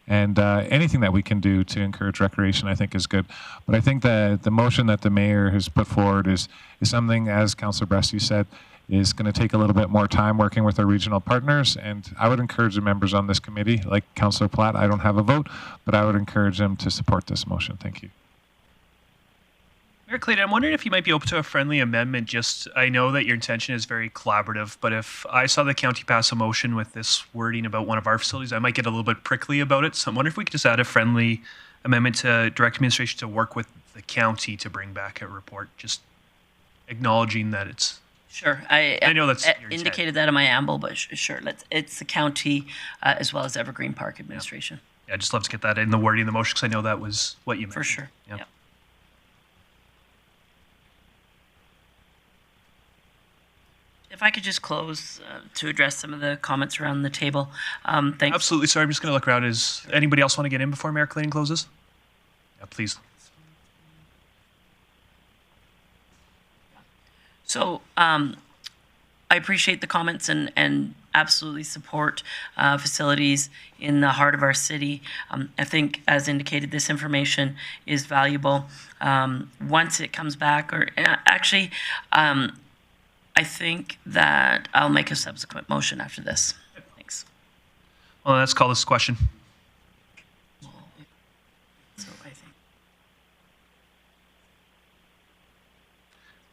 And anything that we can do to encourage recreation, I think, is good. But I think that the motion that the mayor has put forward is something, as Councillor Bresty said, is going to take a little bit more time working with our regional partners. And I would encourage the members on this committee, like Councillor Platt, I don't have a vote, but I would encourage them to support this motion. Thank you. Mayor Clayton, I'm wondering if you might be open to a friendly amendment. I know that your intention is very collaborative, but if I saw the county pass a motion with this wording about one of our facilities, I might get a little bit prickly about it. So I'm wondering if we could just add a friendly amendment to direct administration to work with the county to bring back a report, just acknowledging that it's... Sure. I know that's your indicated that in my amble, but sure. It's the county as well as Evergreen Park Administration. Yeah, I'd just love to get that in the wording of the motion because I know that was what you meant. For sure. Yeah. Yeah. If I could just close to address some of the comments around the table. Thanks. Absolutely. Sorry, I'm just going to look around. Does anybody else want to get in before Mayor Clayton closes? Yeah, please. So I appreciate the comments and absolutely support facilities in the heart of our city. I think, as indicated, this information is valuable. Once it comes back, or actually, I think that I'll make a subsequent motion after this. Thanks. Well, let's call this question. So I think.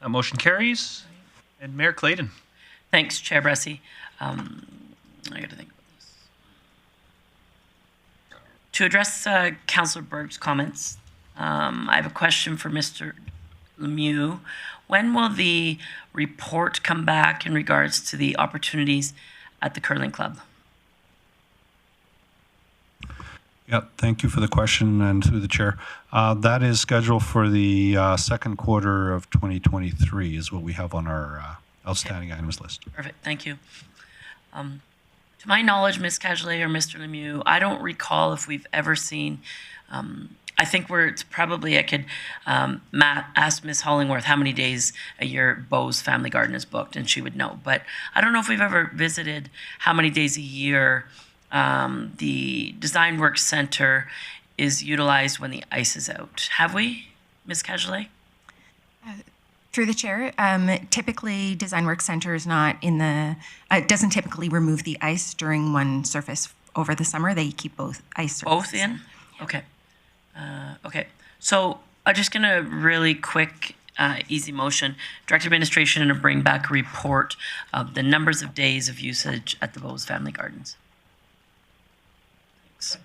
That motion carries. And Mayor Clayton. Thanks, Chair Bressi. I got to think about this. To address Councillor Berg's comments, I have a question for Mr. Lemieux. When will the report come back in regards to the opportunities at the curling club? Yeah, thank you for the question, and through the chair. That is scheduled for the second quarter of 2023 is what we have on our outstanding items list. Perfect, thank you. To my knowledge, Ms. Cagelet or Mr. Lemieux, I don't recall if we've ever seen, I think it's probably, I could ask Ms. Hollingworth how many days a year Beau's Family Garden is booked, and she would know. But I don't know if we've ever visited how many days a year the Design Works Center is utilized when the ice is out. Have we, Ms. Cagelet? Through the chair, typically Design Works Center is not in doesn't typically remove the ice during one surface over the summer. They keep both ice surfaces. Both in? Okay. Okay. So I'm just going to really quick, easy motion. Direct administration to bring back a report of the numbers of days of usage at the Beau's Family Gardens. Thanks.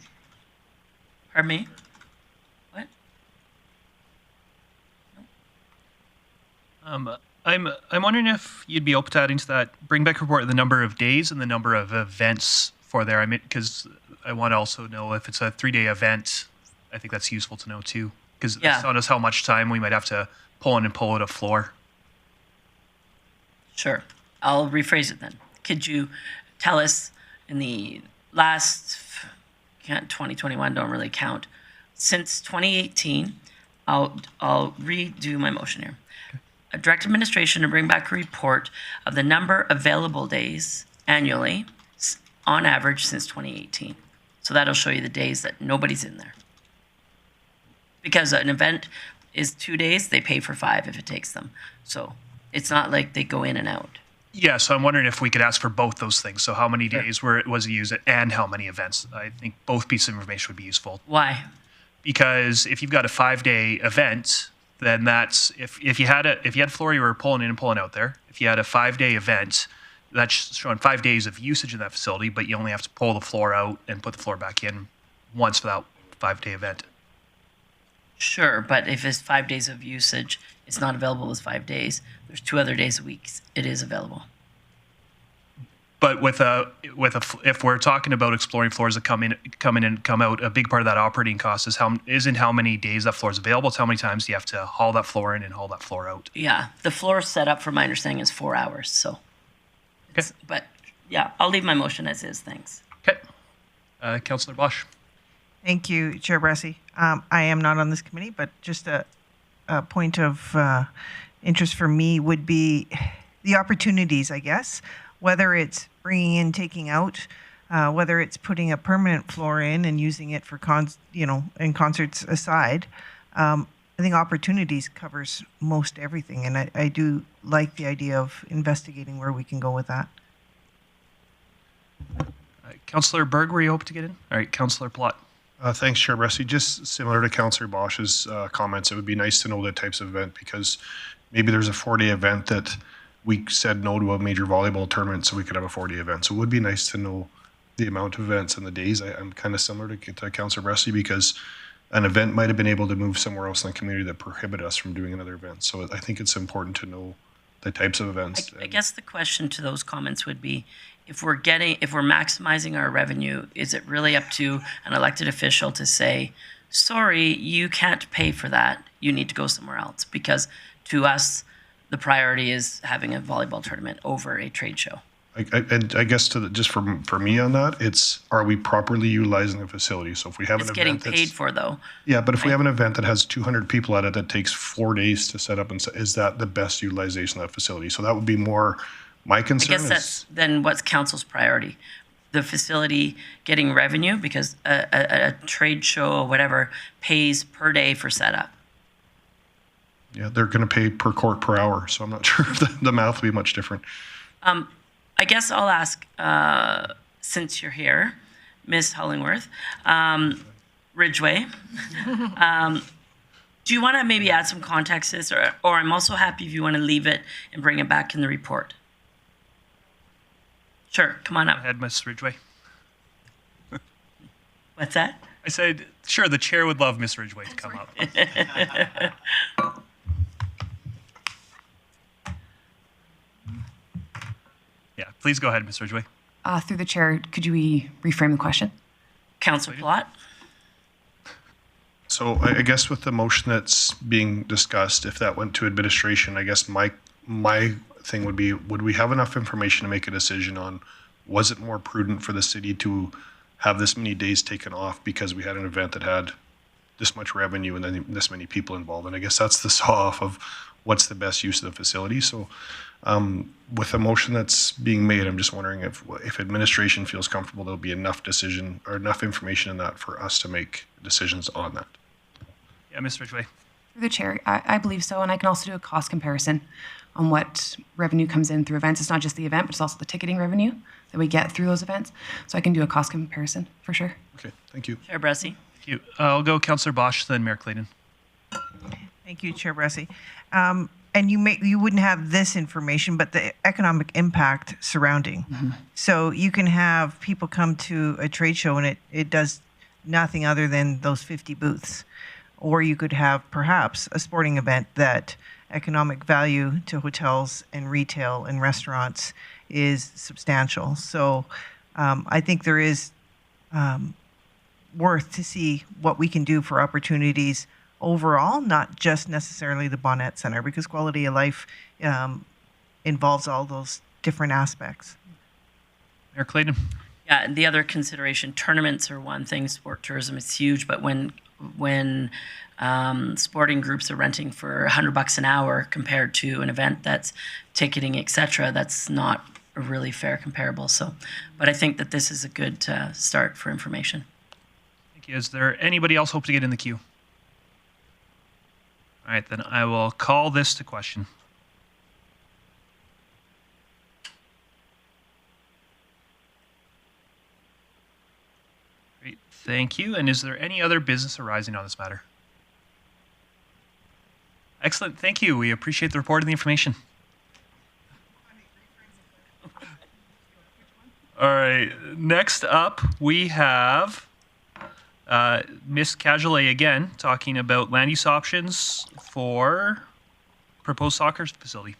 Pardon me? What? I'm wondering if you'd be open to adding to that, bring back a report of the number of days and the number of events for there. I mean, because I want to also know if it's a 3-day event. I think that's useful to know too, because it's telling us how much time we might have to pull in and pull out a floor. Sure. I'll rephrase it then. Could you tell us in the last, 2021 don't really count, since 2018, I'll redo my motion here. A direct administration to bring back a report of the number of available days annually on average since 2018. So that'll show you the days that nobody's in there. Because an event is 2 days, they pay for 5 if it takes them. So it's not like they go in and out. Yeah, so I'm wondering if we could ask for both those things. So how many days was it used and how many events? I think both pieces of information would be useful. Why? Because if you've got a 5-day event, then that's if you had floor you were pulling in and pulling out there. If you had a 5-day event, that's showing 5 days of usage in that facility, but you only have to pull the floor out and put the floor back in once for that 5-day event. Sure, but if it's 5 days of usage, it's not available as 5 days. There's 2 other days a week. It is available. But if we're talking about exploring floors that come in and come out, a big part of that operating cost isn't how many days that floor is available. It's how many times you have to haul that floor in and haul that floor out. Yeah, the floor setup, from my understanding, is 4 hours. So, but yeah, I'll leave my motion as is. Thanks. Okay, Councillor Bosch. Thank you, Chair Bressie. I am not on this committee, but just a point of interest for me would be the opportunities, I guess, whether it's bringing in, taking out, whether it's putting a permanent floor in and using it for and concerts aside. I think opportunities covers most everything, and I do like the idea of investigating where we can go with that. Councillor Berg, were you hoping to get in? All right, Councillor Plott. Thanks, Chair Bressie. Just similar to Councillor Bosch's comments, it would be nice to know the types of event, because maybe there's a 4-day event that we said no to a major volleyball tournament so we could have a 4-day event. So it would be nice to know the amount of events and the days. I'm kind of similar to Councillor Bressie, because an event might have been able to move somewhere else in the community that prohibit us from doing another event. So I think it's important to know the types of events. I guess the question to those comments would be, if we're maximizing our revenue, is it really up to an elected official to say, sorry, you can't pay for that, you need to go somewhere else? Because to us, the priority is having a volleyball tournament over a trade show. And I guess just for me on that, it's, are we properly utilizing the facility? So if we have It's an getting event paid for, though. Yeah, but if we have an event that has 200 people at it that takes 4 days to set up, and is that the best utilization of that facility? So that would be more my concern. I guess that's then what's council's priority. The facility getting revenue, because a trade show or whatever pays per day for setup. Yeah, they're going to pay per court per hour, so I'm not sure if the math will be much different. I guess I'll ask, since you're here, Ms. Hollingworth, Ridgeway, do you want to maybe add some context to this, or I'm also happy if you want to leave it and bring it back in the report. Sure, come on up. Go ahead, Ms. Ridgeway. What's that? I said, sure, the chair would love Ms. Ridgeway to come up. Yeah, please go ahead, Ms. Ridgeway. Through the chair, could you reframe the question? Councillor Plott. So I guess with the motion that's being discussed, if that went to administration, I guess my thing would be, would we have enough information to make a decision on, was it more prudent for the city to have this many days taken off because we had an event that had this much revenue and then this many people involved? And I guess that's the saw-off of what's the best use of the facility. So with the motion that's being made, I'm just wondering if administration feels comfortable there'll be enough decision or enough information in that for us to make decisions on that. Yeah, Ms. Ridgeway. Through the chair, I believe so, and I can also do a cost comparison on what revenue comes in through events. It's not just the event, but it's also the ticketing revenue that we get through those events. So I can do a cost comparison for sure. Okay, thank you. Chair Bressie. Thank you. I'll go Councillor Bosch, then Mayor Clayton. Thank you, Chair Bressie. And you wouldn't have this information, but the economic impact surrounding. Mm-hmm. So you can have people come to a trade show and it does nothing other than those 50 booths. Or you could have perhaps a sporting event that economic value to hotels and retail and restaurants is substantial. So I think there is worth to see what we can do for opportunities overall, not just necessarily the Bonnet Center, because quality of life involves all those different aspects. Mayor Clayton. Yeah, and the other consideration, tournaments are one thing, sport tourism is huge, but when sporting groups are renting for $100 an hour compared to an event that's ticketing, etc., that's not a really fair comparable. So, but I think that this is a good start for information. Thank you. Is there anybody else hope to get in the queue? All right, then I will call this to question. Great, thank you. And is there any other business arising on this matter? Excellent, thank you. We appreciate the report and the information. All right, next up we have Ms. Cajolet again talking about land use options for proposed soccer facility.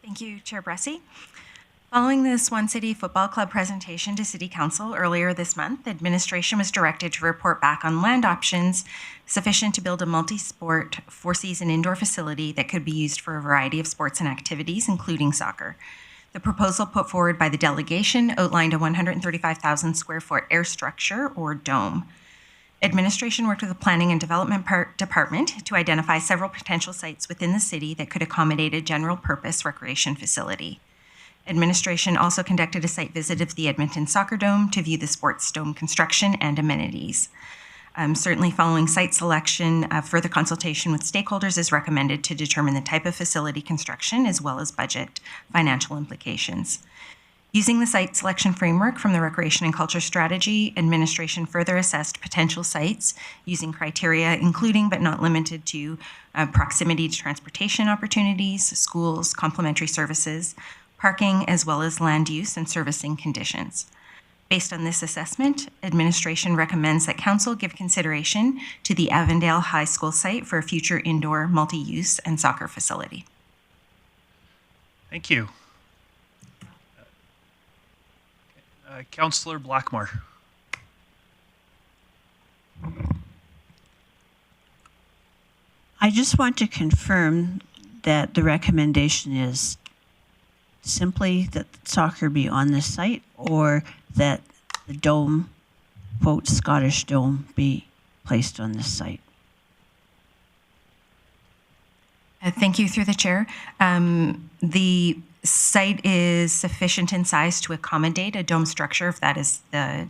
Thank you, Chair Bressie. Following the Swan City Football Club presentation to City Council earlier this month, administration was directed to report back on land options sufficient to build a multi-sport, four-season indoor facility that could be used for a variety of sports and activities, including soccer. The proposal put forward by the delegation outlined a 135,000 square foot air structure, or dome. Administration worked with the Planning and Development Department to identify several potential sites within the city that could accommodate a general purpose recreation facility. Administration also conducted a site visit of the Edmonton Soccer Dome to view the sports dome construction and amenities. Certainly following site selection, further consultation with stakeholders is recommended to determine the type of facility construction as well as budget financial implications. Using the site selection framework from the Recreation and Culture Strategy, administration further assessed potential sites using criteria including but not limited to proximity to transportation opportunities, schools, complementary services, parking, as well as land use and servicing conditions. Based on this assessment, administration recommends that council give consideration to the Avondale High School site for a future indoor multi-use and soccer facility. Thank you. Councillor Blackmore. I just want to confirm that the recommendation is simply that soccer be on this site, or that the dome, quote, Scottish dome, be placed on this site. Thank you, through the chair. The site is sufficient in size to accommodate a dome structure if that is the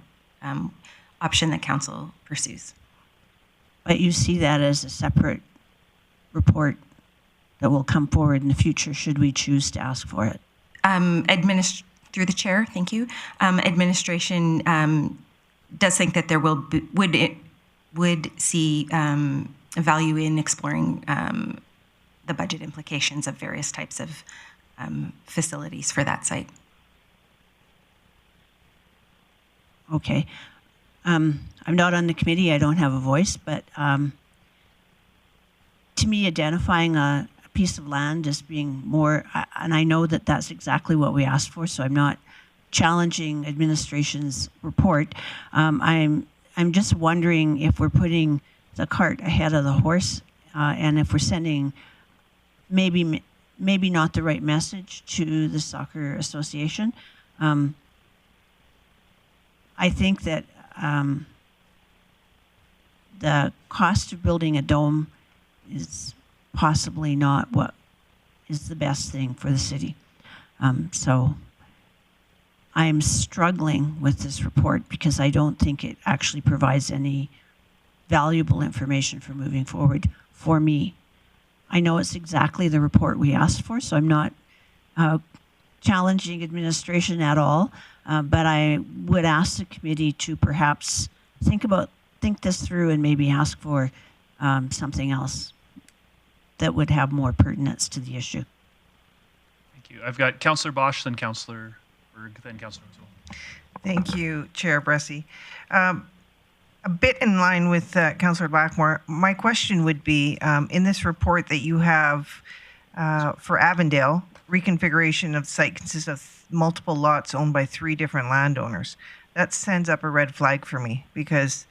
option that council pursues. But you see that as a separate report that will come forward in the future should we choose to ask for it. Through the chair, thank you. Administration does think that there would see value in exploring the budget implications of various types of facilities for that site. Okay. I'm not on the committee. I don't have a voice, but to me, identifying a piece of land as being more, and I know that that's exactly what we asked for, so I'm not challenging administration's report. I'm just wondering if we're putting the cart ahead of the horse, and if we're sending maybe not the right message to the Soccer Association. I think that the cost of building a dome is possibly not what is the best thing for the city. So I'm struggling with this report because I don't think it actually provides any valuable information for moving forward for me. I know it's exactly the report we asked for, so I'm not challenging administration at all, but I would ask the committee to perhaps think this through and maybe ask for something else that would have more pertinence to the issue. Thank you. I've got Councillor Bosch, then Councillor Berg, then Councillor O'Toole. Thank you, Chair Bressie. A bit in line with Councillor Blackmore, my question would be, in this report that you have for Avondale, reconfiguration of the site consists of multiple lots owned by 3 different landowners. That sends up a red flag for me because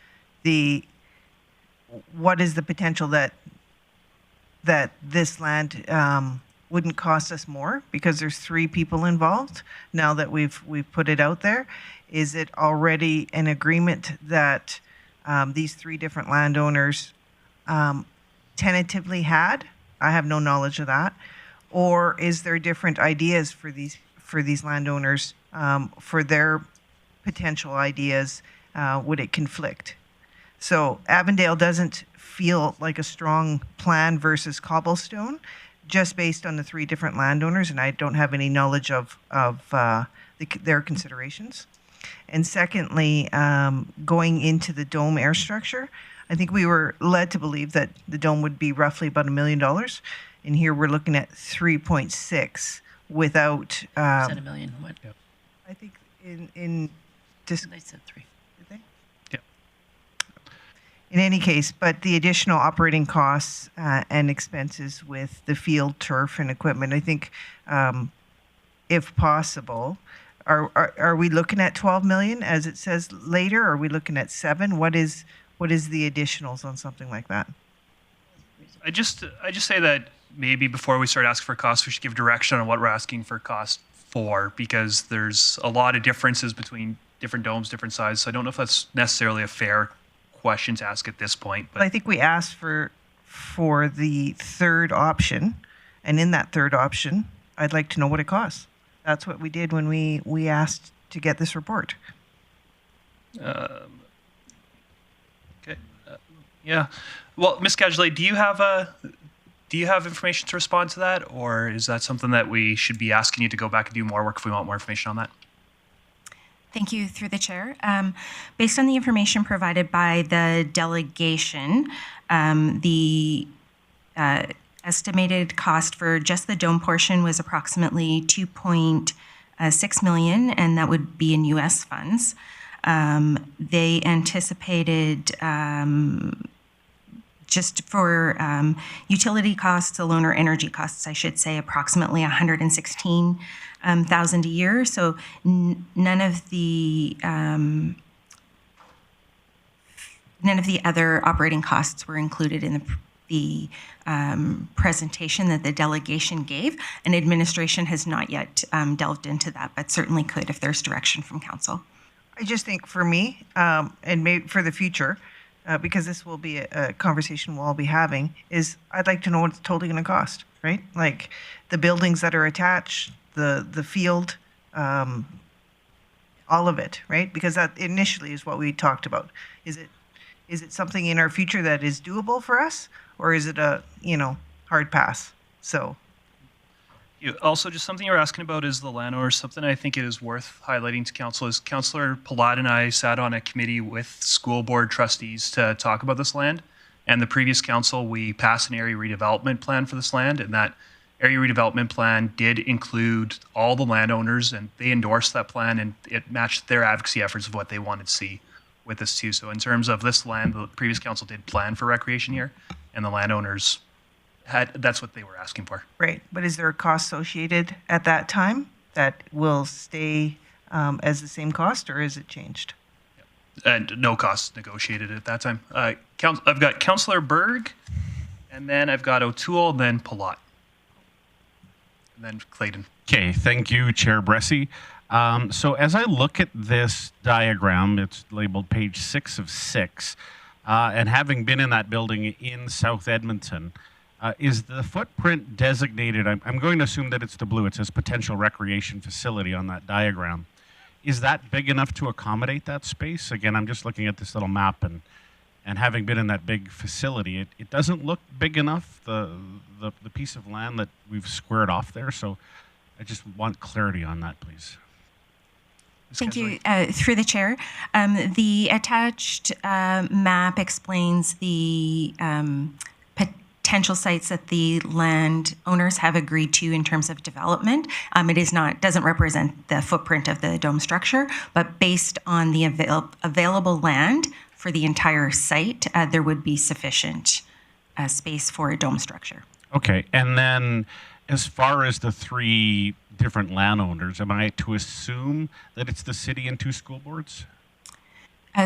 what is the potential that this land wouldn't cost us more because there's 3 people involved now that we've put it out there? Is it already an agreement that these 3 different landowners tentatively had? I have no knowledge of that. Or is there different ideas for these landowners for their potential ideas? Would it conflict? So Avondale doesn't feel like a strong plan versus cobblestone, just based on the 3 different landowners, and I don't have any knowledge of their considerations. And secondly, going into the dome air structure, I think we were led to believe that the dome would be roughly about $1 million, and here we're looking at 3.6 without. Said $1 million. What? Yep. I think in just They said 3. did they? Yep. in any case, but the additional operating costs and expenses with the field turf and equipment, I think, if possible, are we looking at 12 million as it says later? Or are we looking at 7? What is the additionals on something like that? I just say that maybe before we start asking for costs, we should give direction on what we're asking for cost for, because there's a lot of differences between different domes, different sizes. So I don't know if that's necessarily a fair question to ask at this point. But I think we asked for the third option, and in that third option, I'd like to know what it costs. That's what we did when we asked to get this report. Okay. Yeah. Well, Ms. Gadgley, do you have information to respond to that, or is that something that we should be asking you to go back and do more work if we want more information on that? Thank you, through the chair. Based on the information provided by the delegation, the estimated cost for just the dome portion was approximately $2.6 million, and that would be in U.S. funds. They anticipated just for utility costs alone, or energy costs, I should say, approximately $116,000 a year. So none of the other operating costs were included in the presentation that the delegation gave, and administration has not yet delved into that, but certainly could if there's direction from council. I just think for me, and maybe for the future, because this will be a conversation we'll all be having, is I'd like to know what it's totally going to cost, right? Like the buildings that are attached, the field, all of it, right? Because that initially is what we talked about. Is it something in our future that is doable for us, or is it a hard pass? So. Also, just something you were asking about is the landowners. Something I think it is worth highlighting to council is Councillor Palat and I sat on a committee with school board trustees to talk about this land. And the previous council, we passed an area redevelopment plan for this land, and that area redevelopment plan did include all the landowners, and they endorsed that plan, and it matched their advocacy efforts of what they wanted to see with this too. So in terms of this land, the previous council did plan for recreation here, and the landowners that's what they were asking for. Right, but is there a cost associated at that time that will stay as the same cost, or is it changed? And no cost negotiated at that time. I've got Councillor Berg, and then I've got O'Toole, and then Palat, and then Clayton. Okay, thank you, Chair Bressie. So as I look at this diagram, it's labeled page 6 of 6, and having been in that building in South Edmonton, is the footprint designated? I'm going to assume that it's the blue. It says potential recreation facility on that diagram. Is that big enough to accommodate that space? Again, I'm just looking at this little map, and having been in that big facility, it doesn't look big enough, the piece of land that we've squared off there. So I just want clarity on that, please. Thank you. Through the chair, the attached map explains the potential sites that the land owners have agreed to in terms of development. It doesn't represent the footprint of the dome structure, but based on the available land for the entire site, there would be sufficient space for a dome structure. Okay, and then as far as the 3 different landowners, am I to assume that it's the city and 2 school boards?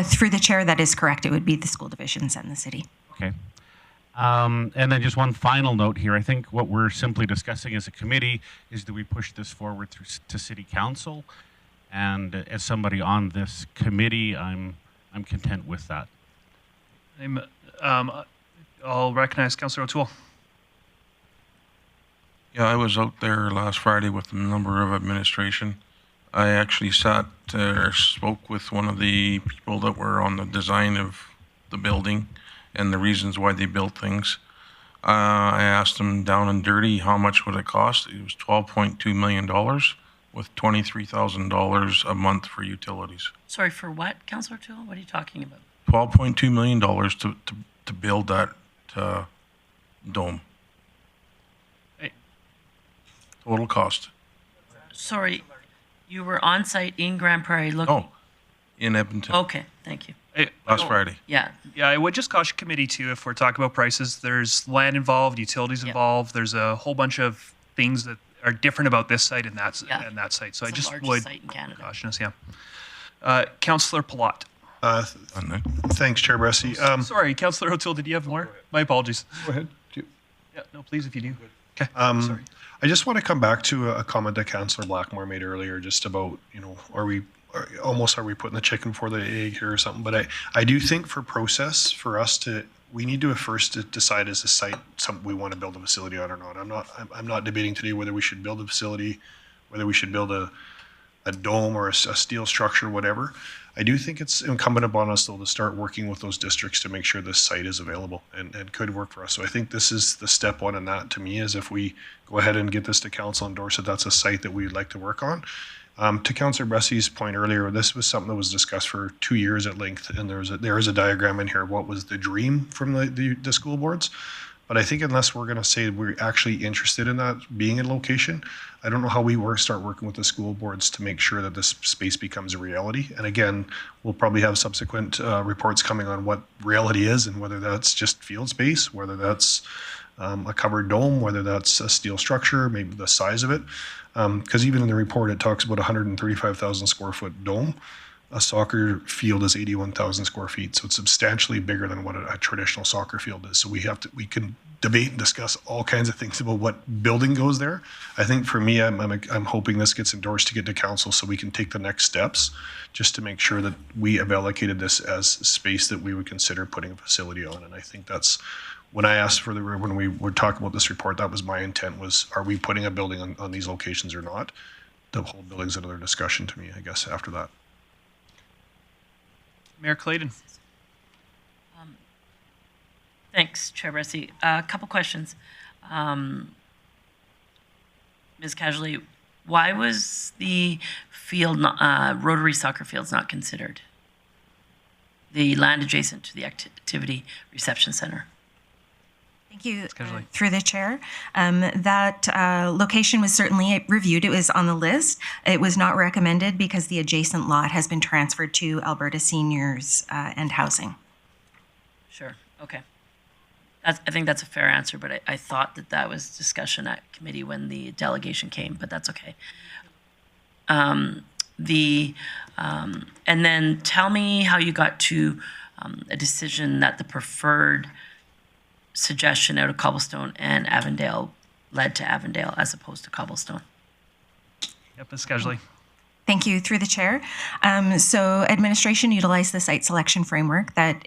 Through the chair, that is correct. It would be the school divisions and the city. Okay. And then just one final note here. I think what we're simply discussing as a committee is, do we push this forward to City Council? And as somebody on this committee, I'm content with that. I'll recognize Councillor O'Toole. Yeah, I was out there last Friday with a number of administration. I actually spoke with one of the people that were on the design of the building and the reasons why they built things. I asked them down and dirty how much would it cost. It was $12.2 million with $23,000 a month for utilities. Sorry, for what, Councillor O'Toole? What are you talking about? $12.2 million to build that dome. Hey. Total cost. Sorry, you were on site in Grande Prairie looking? Oh, in Edmonton. Okay, thank you. last Friday. Yeah. Yeah, I would just caution committee too, if we're talking about prices, there's land involved, utilities involved, there's a whole bunch of things that are different about this site and that, and that site. So I It's the just largest would site in Canada. caution us, Councillor Palat. Thanks, Chair Bressy. Sorry, Councillor O'Toole, did you have more? My apologies. Go ahead. Yeah, no, please, if you do. Okay, sorry. I just want to come back to a comment that Councillor Blackmore made earlier, just about, are we putting the chicken before the egg here or something? But I do think for process, for us we need to first decide as a site something we want to build a facility on or not. I'm not debating today whether we should build a facility, whether we should build a dome or a steel structure, whatever. I do think it's incumbent upon us, though, to start working with those districts to make sure this site is available and could work for us. So I think this is the step one in that, to me, is if we go ahead and get this to council, endorse it, that's a site that we'd like to work on. To Councillor Bressy's point earlier, this was something that was discussed for 2 years at length, and there is a diagram in here of what was the dream from the school boards. But I think unless we're going to say we're actually interested in that being a location, I don't know how we start working with the school boards to make sure that this space becomes a reality. And again, we'll probably have subsequent reports coming on what reality is and whether that's just field space, whether that's a covered dome, whether that's a steel structure, maybe the size of it. Because even in the report, it talks about 135,000 square foot dome. A soccer field is 81,000 square feet, so it's substantially bigger than what a traditional soccer field is. So we can debate and discuss all kinds of things about what building goes there. I think for me, I'm hoping this gets endorsed to get to council so we can take the next steps, just to make sure that we have allocated this as space that we would consider putting a facility on. And I think that's when I asked when we were talking about this report, that was my intent, was are we putting a building on these locations or not? The whole building's another discussion to me, I guess, after that. Mayor Clayton. Thanks, Chair Bressy. A couple questions. Ms. Casually, why was the field, Rotary soccer fields not considered? The land adjacent to the activity reception center. Thank you. Through the chair. That location was certainly reviewed. It was on the list. It was not recommended because the adjacent lot has been transferred to Alberta Seniors and Housing. Sure. Okay. I think that's a fair answer, but I thought that was discussion at committee when the delegation came, but that's okay. And then tell me how you got to a decision that the preferred suggestion out of Cobblestone and Avondale led to Avondale as opposed to Cobblestone. Yep, Ms. Casually. Thank you. Through the chair. So administration utilized the site selection framework that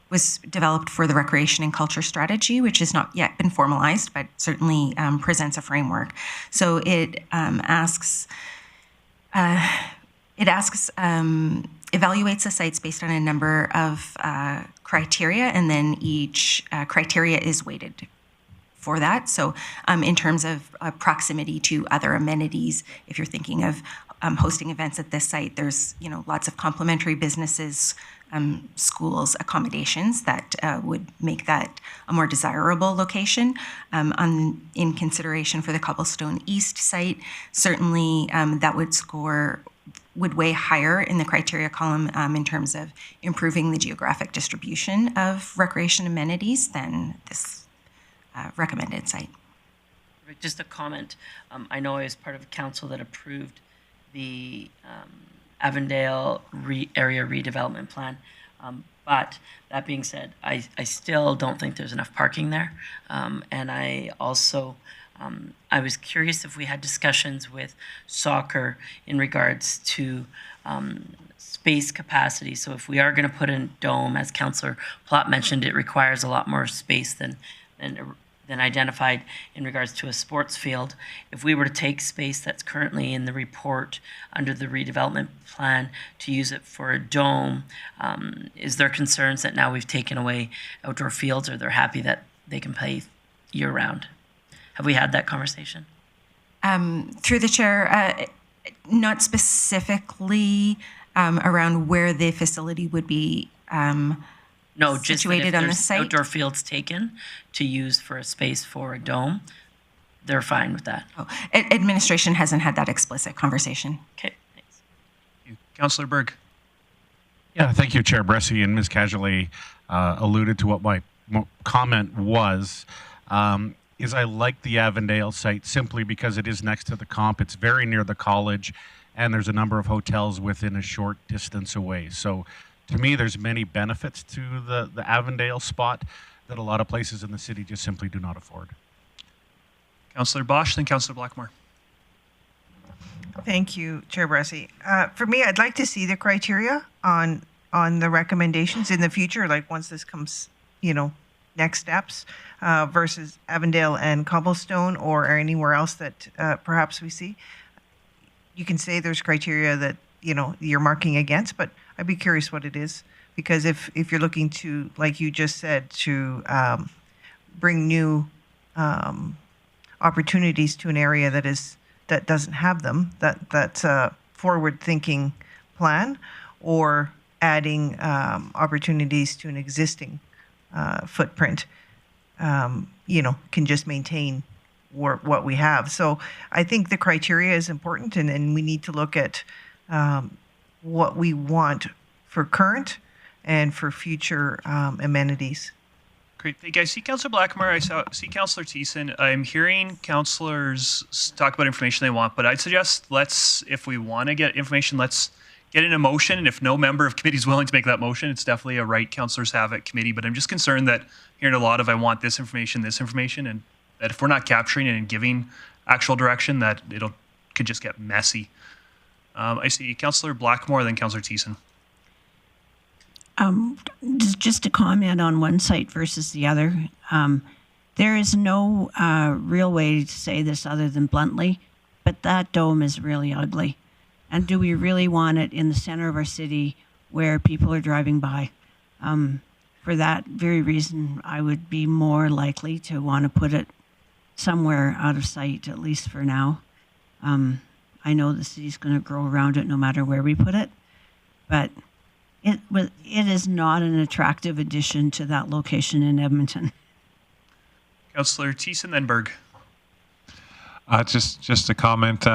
was developed for the recreation and culture strategy, which has not yet been formalized, but certainly presents a framework. So it evaluates the sites based on a number of criteria, and then each criteria is weighted for that. So in terms of proximity to other amenities, if you're thinking of hosting events at this site, there's lots of complementary businesses, schools, accommodations that would make that a more desirable location. In consideration for the Cobblestone East site, certainly that would weigh higher in the criteria column in terms of improving the geographic distribution of recreation amenities than this recommended site. Just a comment. I know I was part of council that approved the Avondale area redevelopment plan. But that being said, I still don't think there's enough parking there. And I also, I was curious if we had discussions with soccer in regards to space capacity. So if we are going to put in a dome, as Councillor Plott mentioned, it requires a lot more space than identified in regards to a sports field. If we were to take space that's currently in the report under the redevelopment plan to use it for a dome, is there concerns that now we've taken away outdoor fields, or they're happy that they can play year round? Have we had that conversation? Through the chair, not specifically around where the facility would be no, just situated on the site. Outdoor fields taken to use for a space for a dome, they're fine with that. Oh, administration hasn't had that explicit conversation. Okay, thanks. Councillor Berg. Yeah, thank you, Chair Bressie, and Ms. Cajolet alluded to what my comment was. Is I like the Avondale site simply because it is next to the comp. It's very near the college, and there's a number of hotels within a short distance away. So to me, there's many benefits to the Avondale spot that a lot of places in the city just simply do not afford. Councillor Bosch, then Councillor Blackmore. Thank you, Chair Bressie. For me, I'd like to see the criteria on the recommendations in the future, like once this comes, next steps versus Avondale and Cobblestone or anywhere else that perhaps we see. You can say there's criteria that, you're marking against, but I'd be curious what it is. Because if you're looking to, like you just said, to bring new opportunities to an area that doesn't have them, that's a forward-thinking plan, or adding opportunities to an existing footprint, can just maintain what we have. So I think the criteria is important, and we need to look at what we want for current and for future amenities. Great. Thank you. I see Councillor Blackmore. I see Councillor Thiessen. I'm hearing councillors talk about information they want, but I'd suggest if we want to get information, let's get in a motion. And if no member of committee is willing to make that motion, it's definitely a right councillors have at committee. But I'm just concerned that hearing a lot of I want this information, and that if we're not capturing it and giving actual direction, that could just get messy. I see Councillor Blackmore, then Councillor Thiessen. Just to comment on one site versus the other, there is no real way to say this other than bluntly, but that dome is really ugly. And do we really want it in the center of our city where people are driving by? For that very reason, I would be more likely to want to put it somewhere out of sight, at least for now. I know the city's going to grow around it no matter where we put it, but it is not an attractive addition to that location in Edmonton. Councillor Thiessen, then Berg. Just a comment.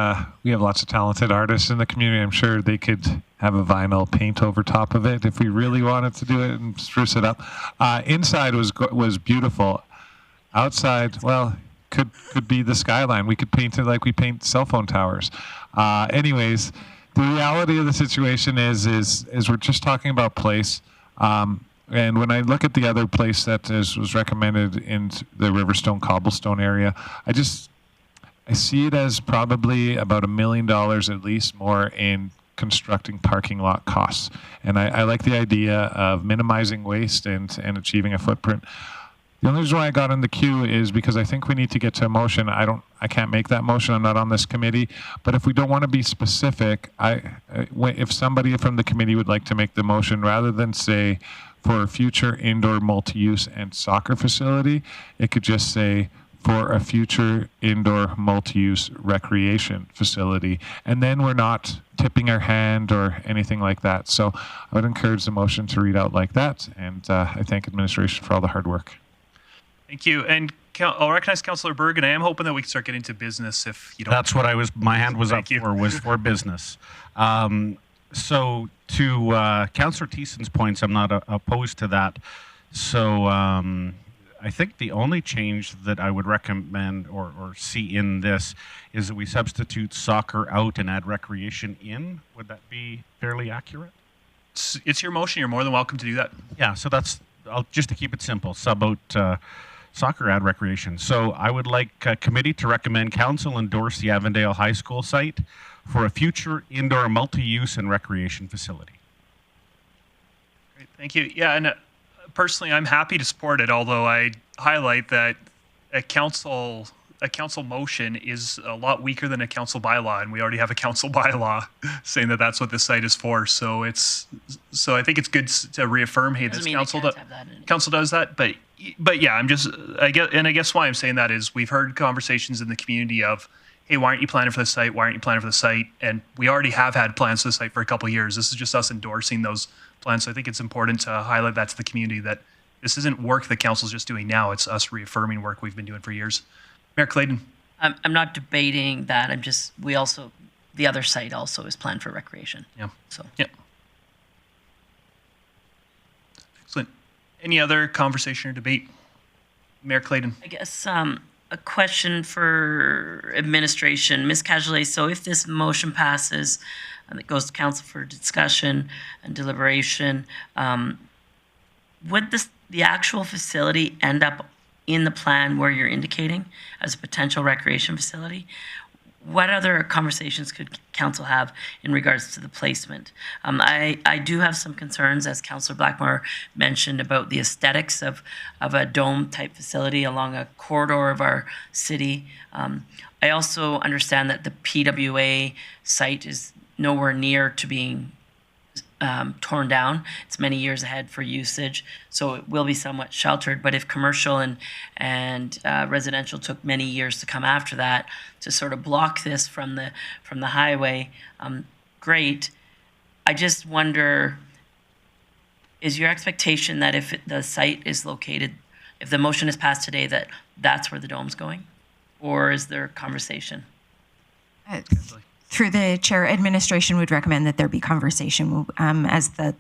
We have lots of talented artists in the community. I'm sure they could have a vinyl paint over top of it if we really wanted to do it and spruce it up. Inside was beautiful. Outside, well, could be the skyline. We could paint it like we paint cell phone towers. Anyways, the reality of the situation is we're just talking about place. And when I look at the other place that was recommended in the Riverstone Cobblestone area, I see it as probably about $1 million at least more in constructing parking lot costs. And I like the idea of minimizing waste and achieving a footprint. The only reason why I got in the queue is because I think we need to get to a motion. I can't make that motion. I'm not on this committee. But if we don't want to be specific, if somebody from the committee would like to make the motion, rather than say for a future indoor multi-use and soccer facility, it could just say for a future indoor multi-use recreation facility. And then we're not tipping our hand or anything like that. So I would encourage the motion to read out like that. And I thank administration for all the hard work. Thank you. And I'll recognize Councillor Berg, and I am hoping that we can start getting to business if you don't. That's what my hand was up for, was for business. So to Councillor Thiessen's points, I'm not opposed to that. So I think the only change that I would recommend or see in this is that we substitute soccer out and add recreation in. Would that be fairly accurate? It's your motion. You're more than welcome to do that. Yeah, so just to keep it simple, sub out soccer, add recreation. So I would like a committee to recommend council endorse the Avondale High School site for a future indoor multi-use and recreation facility. Great, thank you. Yeah, and personally, I'm happy to support it, although I highlight that a council motion is a lot weaker than a council bylaw, and we already have a council bylaw saying that that's what this site is for. So I think it's good to reaffirm, hey, this council does that. But yeah, I guess why I'm saying that is we've heard conversations in the community of, hey, why aren't you planning for the site? Why aren't you planning for the site? And we already have had plans for the site for a couple of years. This is just us endorsing those plans. So I think it's important to highlight that to the community, that this isn't work the council's just doing now. It's us reaffirming work we've been doing for years. Mayor Clayton. I'm not debating that. The other site also is planned for recreation. Yeah. So. Yeah. Any other conversation or debate? Mayor Clayton. I guess a question for administration. Ms. Cajolet, so if this motion passes and it goes to council for discussion and deliberation, would the actual facility end up in the plan where you're indicating as a potential recreation facility? What other conversations could council have in regards to the placement? I do have some concerns, as Councillor Blackmore mentioned, about the aesthetics of a dome-type facility along a corridor of our city. I also understand that the PWA site is nowhere near to being torn down. It's many years ahead for usage, so it will be somewhat sheltered. But if commercial and residential took many years to come after that to sort of block this from the highway, great. I just wonder, is your expectation that if the site is located, if the motion is passed today, that that's where the dome's going, or is there a conversation? Through the chair, administration would recommend that there be conversation as the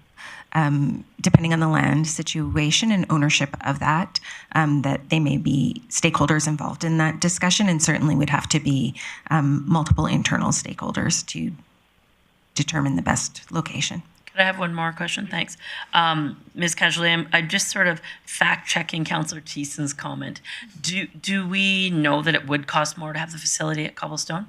depending on the land situation and ownership of that, that they may be stakeholders involved in that discussion, and certainly would have to be multiple internal stakeholders to determine the best location. Could I have one more question? Thanks. Ms. Cajolet, I'm just sort of fact-checking Councillor Thiessen's comment. Do we know that it would cost more to have the facility at Cobblestone?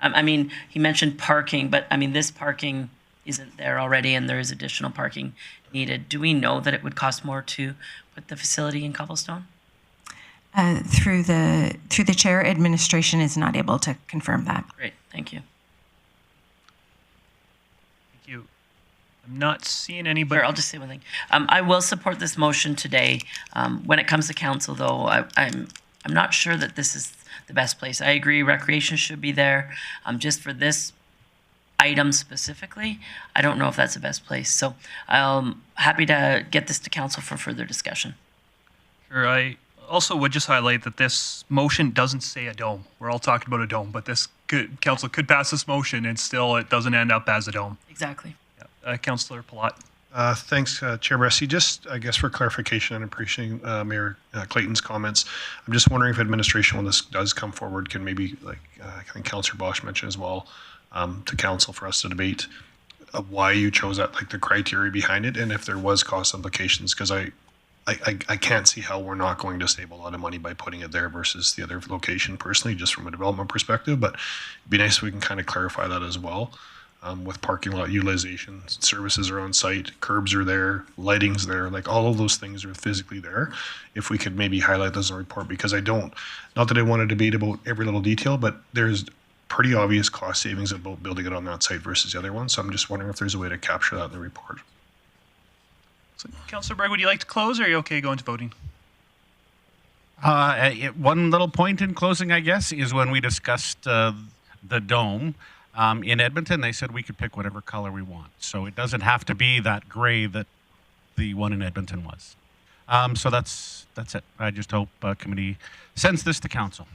I mean, he mentioned parking, but I mean, this parking isn't there already, and there is additional parking needed. Do we know that it would cost more to put the facility in Cobblestone? Through the chair, administration is not able to confirm that. Great, thank you. Thank you. I'm not seeing anybody. Sure, I'll just say one thing. I will support this motion today. When it comes to council, though, I'm not sure that this is the best place. I agree, recreation should be there. Just for this item specifically, I don't know if that's the best place. So I'm happy to get this to council for further discussion. Sure. I also would just highlight that this motion doesn't say a dome. We're all talking about a dome, but council could pass this motion and still it doesn't end up as a dome. Exactly. Yeah. Councillor Palat. Thanks, Chair Bressie. Just, I guess, for clarification and appreciating Mayor Clayton's comments, I'm just wondering if administration, when this does come forward, can maybe, like I think Councillor Bosch mentioned as well, to council for us to debate why you chose that, like the criteria behind it, and if there was cost implications, because I can't see how we're not going to save a lot of money by putting it there versus the other location personally, just from a development perspective. But it'd be nice if we can kind of clarify that as well. With parking lot utilization, services are on site, curbs are there, lighting's there, like all of those things are physically there. If we could maybe highlight those in the report, because not that I want to debate about every little detail, but there's pretty obvious cost savings about building it on that site versus the other one. So I'm just wondering if there's a way to capture that in the report. So, Councillor Bragg, would you like to close, or are you okay going to voting? One little point in closing, I guess, is when we discussed the dome. In Edmonton, they said we could pick whatever color we want. So it doesn't have to be that gray that the one in Edmonton was. So that's it. I just hope committee sends this to council.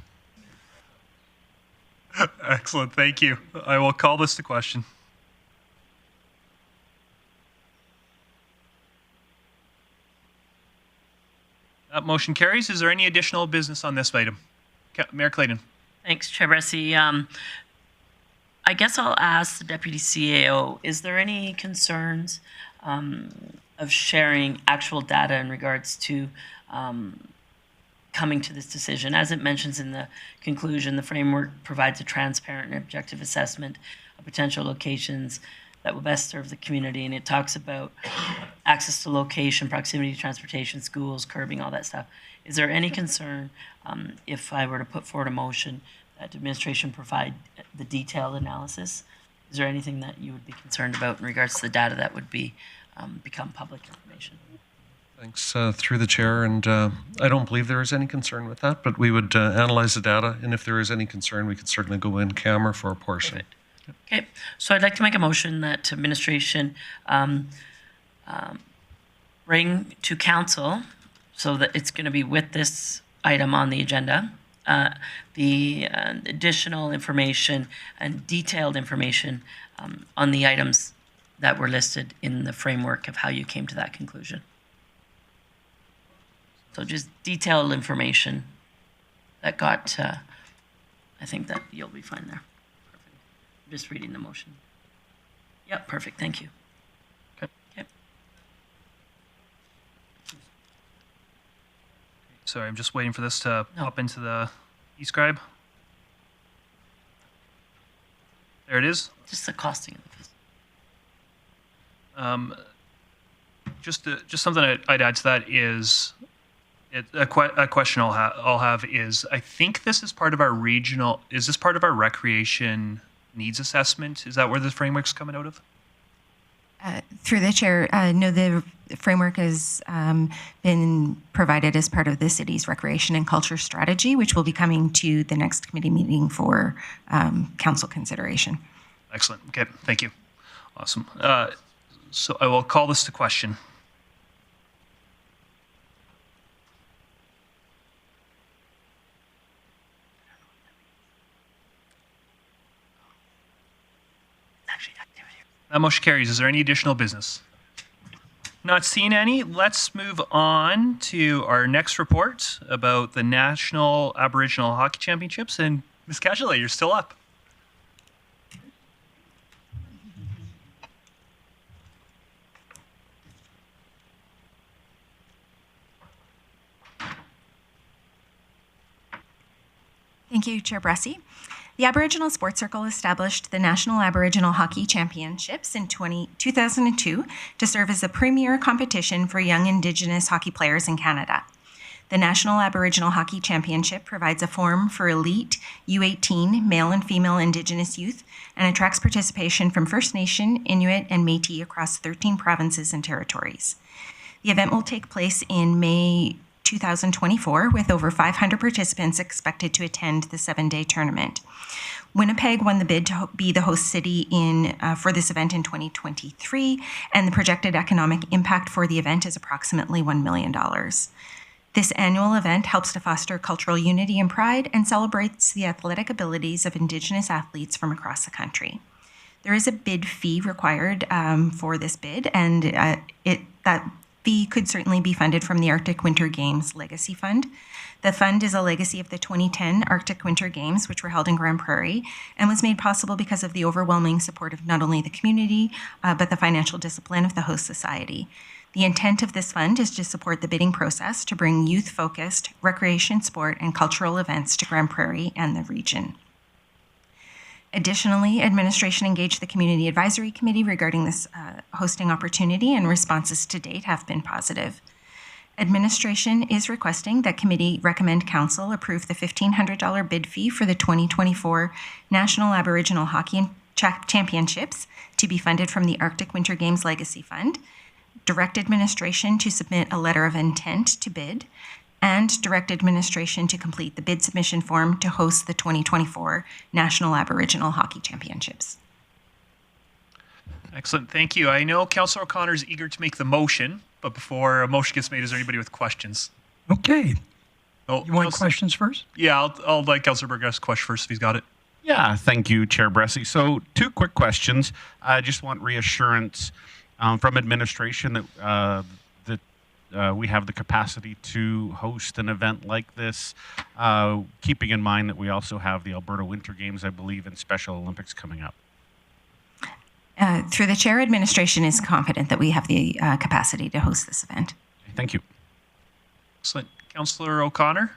Excellent. Thank you. I will call this to question. That motion carries. Is there any additional business on this item? Mayor Clayton. Thanks, Chair Bressie. I guess I'll ask the Deputy CAO, is there any concerns of sharing actual data in regards to coming to this decision? As it mentions in the conclusion, the framework provides a transparent and objective assessment of potential locations that will best serve the community, and it talks about access to location, proximity to transportation, schools, curbing, all that stuff. Is there any concern if I were to put forward a motion that administration provide the detailed analysis? Is there anything that you would be concerned about in regards to the data that would be become public information? Thanks through the chair, and I don't believe there is any concern with that, but we would analyze the data, and if there is any concern, we could certainly go in camera for a portion. Perfect. Okay, so I'd like to make a motion that administration bring to council, so that it's going to be with this item on the agenda, the additional information and detailed information on the items that were listed in the framework of how you came to that conclusion. So just detailed information that got, I think that you'll be fine there. Perfect. I'm just reading the motion. Yep, perfect, thank you. Okay. Okay. Sorry, I'm just waiting for this to pop into the e-scribe. There it is. Just the costing of the Just something I'd add to that is a question I'll have is, I think this is part of our regional. Is this part of our recreation needs assessment? Is that where the framework's coming out of? Through the chair, no, the framework has been provided as part of the city's recreation and culture strategy, which will be coming to the next committee meeting for council consideration. Excellent. Okay, thank you. Awesome. So I will call this to question. That motion carries. Is there any additional business? Not seeing any. Let's move on to our next report about the National Aboriginal Hockey Championships. And Ms. Cagelet, you're still up. Thank you, Chair Bressie. The Aboriginal Sports Circle established the National Aboriginal Hockey Championships in 2002 to serve as a premier competition for young Indigenous hockey players in Canada. The National Aboriginal Hockey Championship provides a forum for elite U18 male and female Indigenous youth and attracts participation from First Nation, Inuit, and Métis across 13 provinces and territories. The event will take place in May 2024, with over 500 participants expected to attend the 7-day tournament. Winnipeg won the bid to be the host city for this event in 2023, and the projected economic impact for the event is approximately $1 million. This annual event helps to foster cultural unity and pride and celebrates the athletic abilities of Indigenous athletes from across the country. There is a bid fee required for this bid, and that fee could certainly be funded from the Arctic Winter Games Legacy Fund. The fund is a legacy of the 2010 Arctic Winter Games, which were held in Grande Prairie, and was made possible because of the overwhelming support of not only the community, but the financial discipline of the host society. The intent of this fund is to support the bidding process to bring youth-focused recreation, sport, and cultural events to Grande Prairie and the region. Additionally, administration engaged the Community Advisory Committee regarding this hosting opportunity, and responses to date have been positive. Administration is requesting that committee recommend council approve the $1,500 bid fee for the 2024 National Aboriginal Hockey Championships to be funded from the Arctic Winter Games Legacy Fund, direct administration to submit a letter of intent to bid, and direct administration to complete the bid submission form to host the 2024 National Aboriginal Hockey Championships. Excellent, thank you. I know Councillor O'Connor is eager to make the motion, but before a motion gets made, is there anybody with questions? Okay. Oh, You want questions first? Yeah, I'll let Councillor Berg ask a question first if he's got it. Yeah, thank you, Chair Bressie. So 2 quick questions. I just want reassurance from administration that we have the capacity to host an event like this, keeping in mind that we also have the Alberta Winter Games, I believe, and Special Olympics coming up. Through the chair, administration is confident that we have the capacity to host this event. Thank you. Excellent. Councillor O'Connor?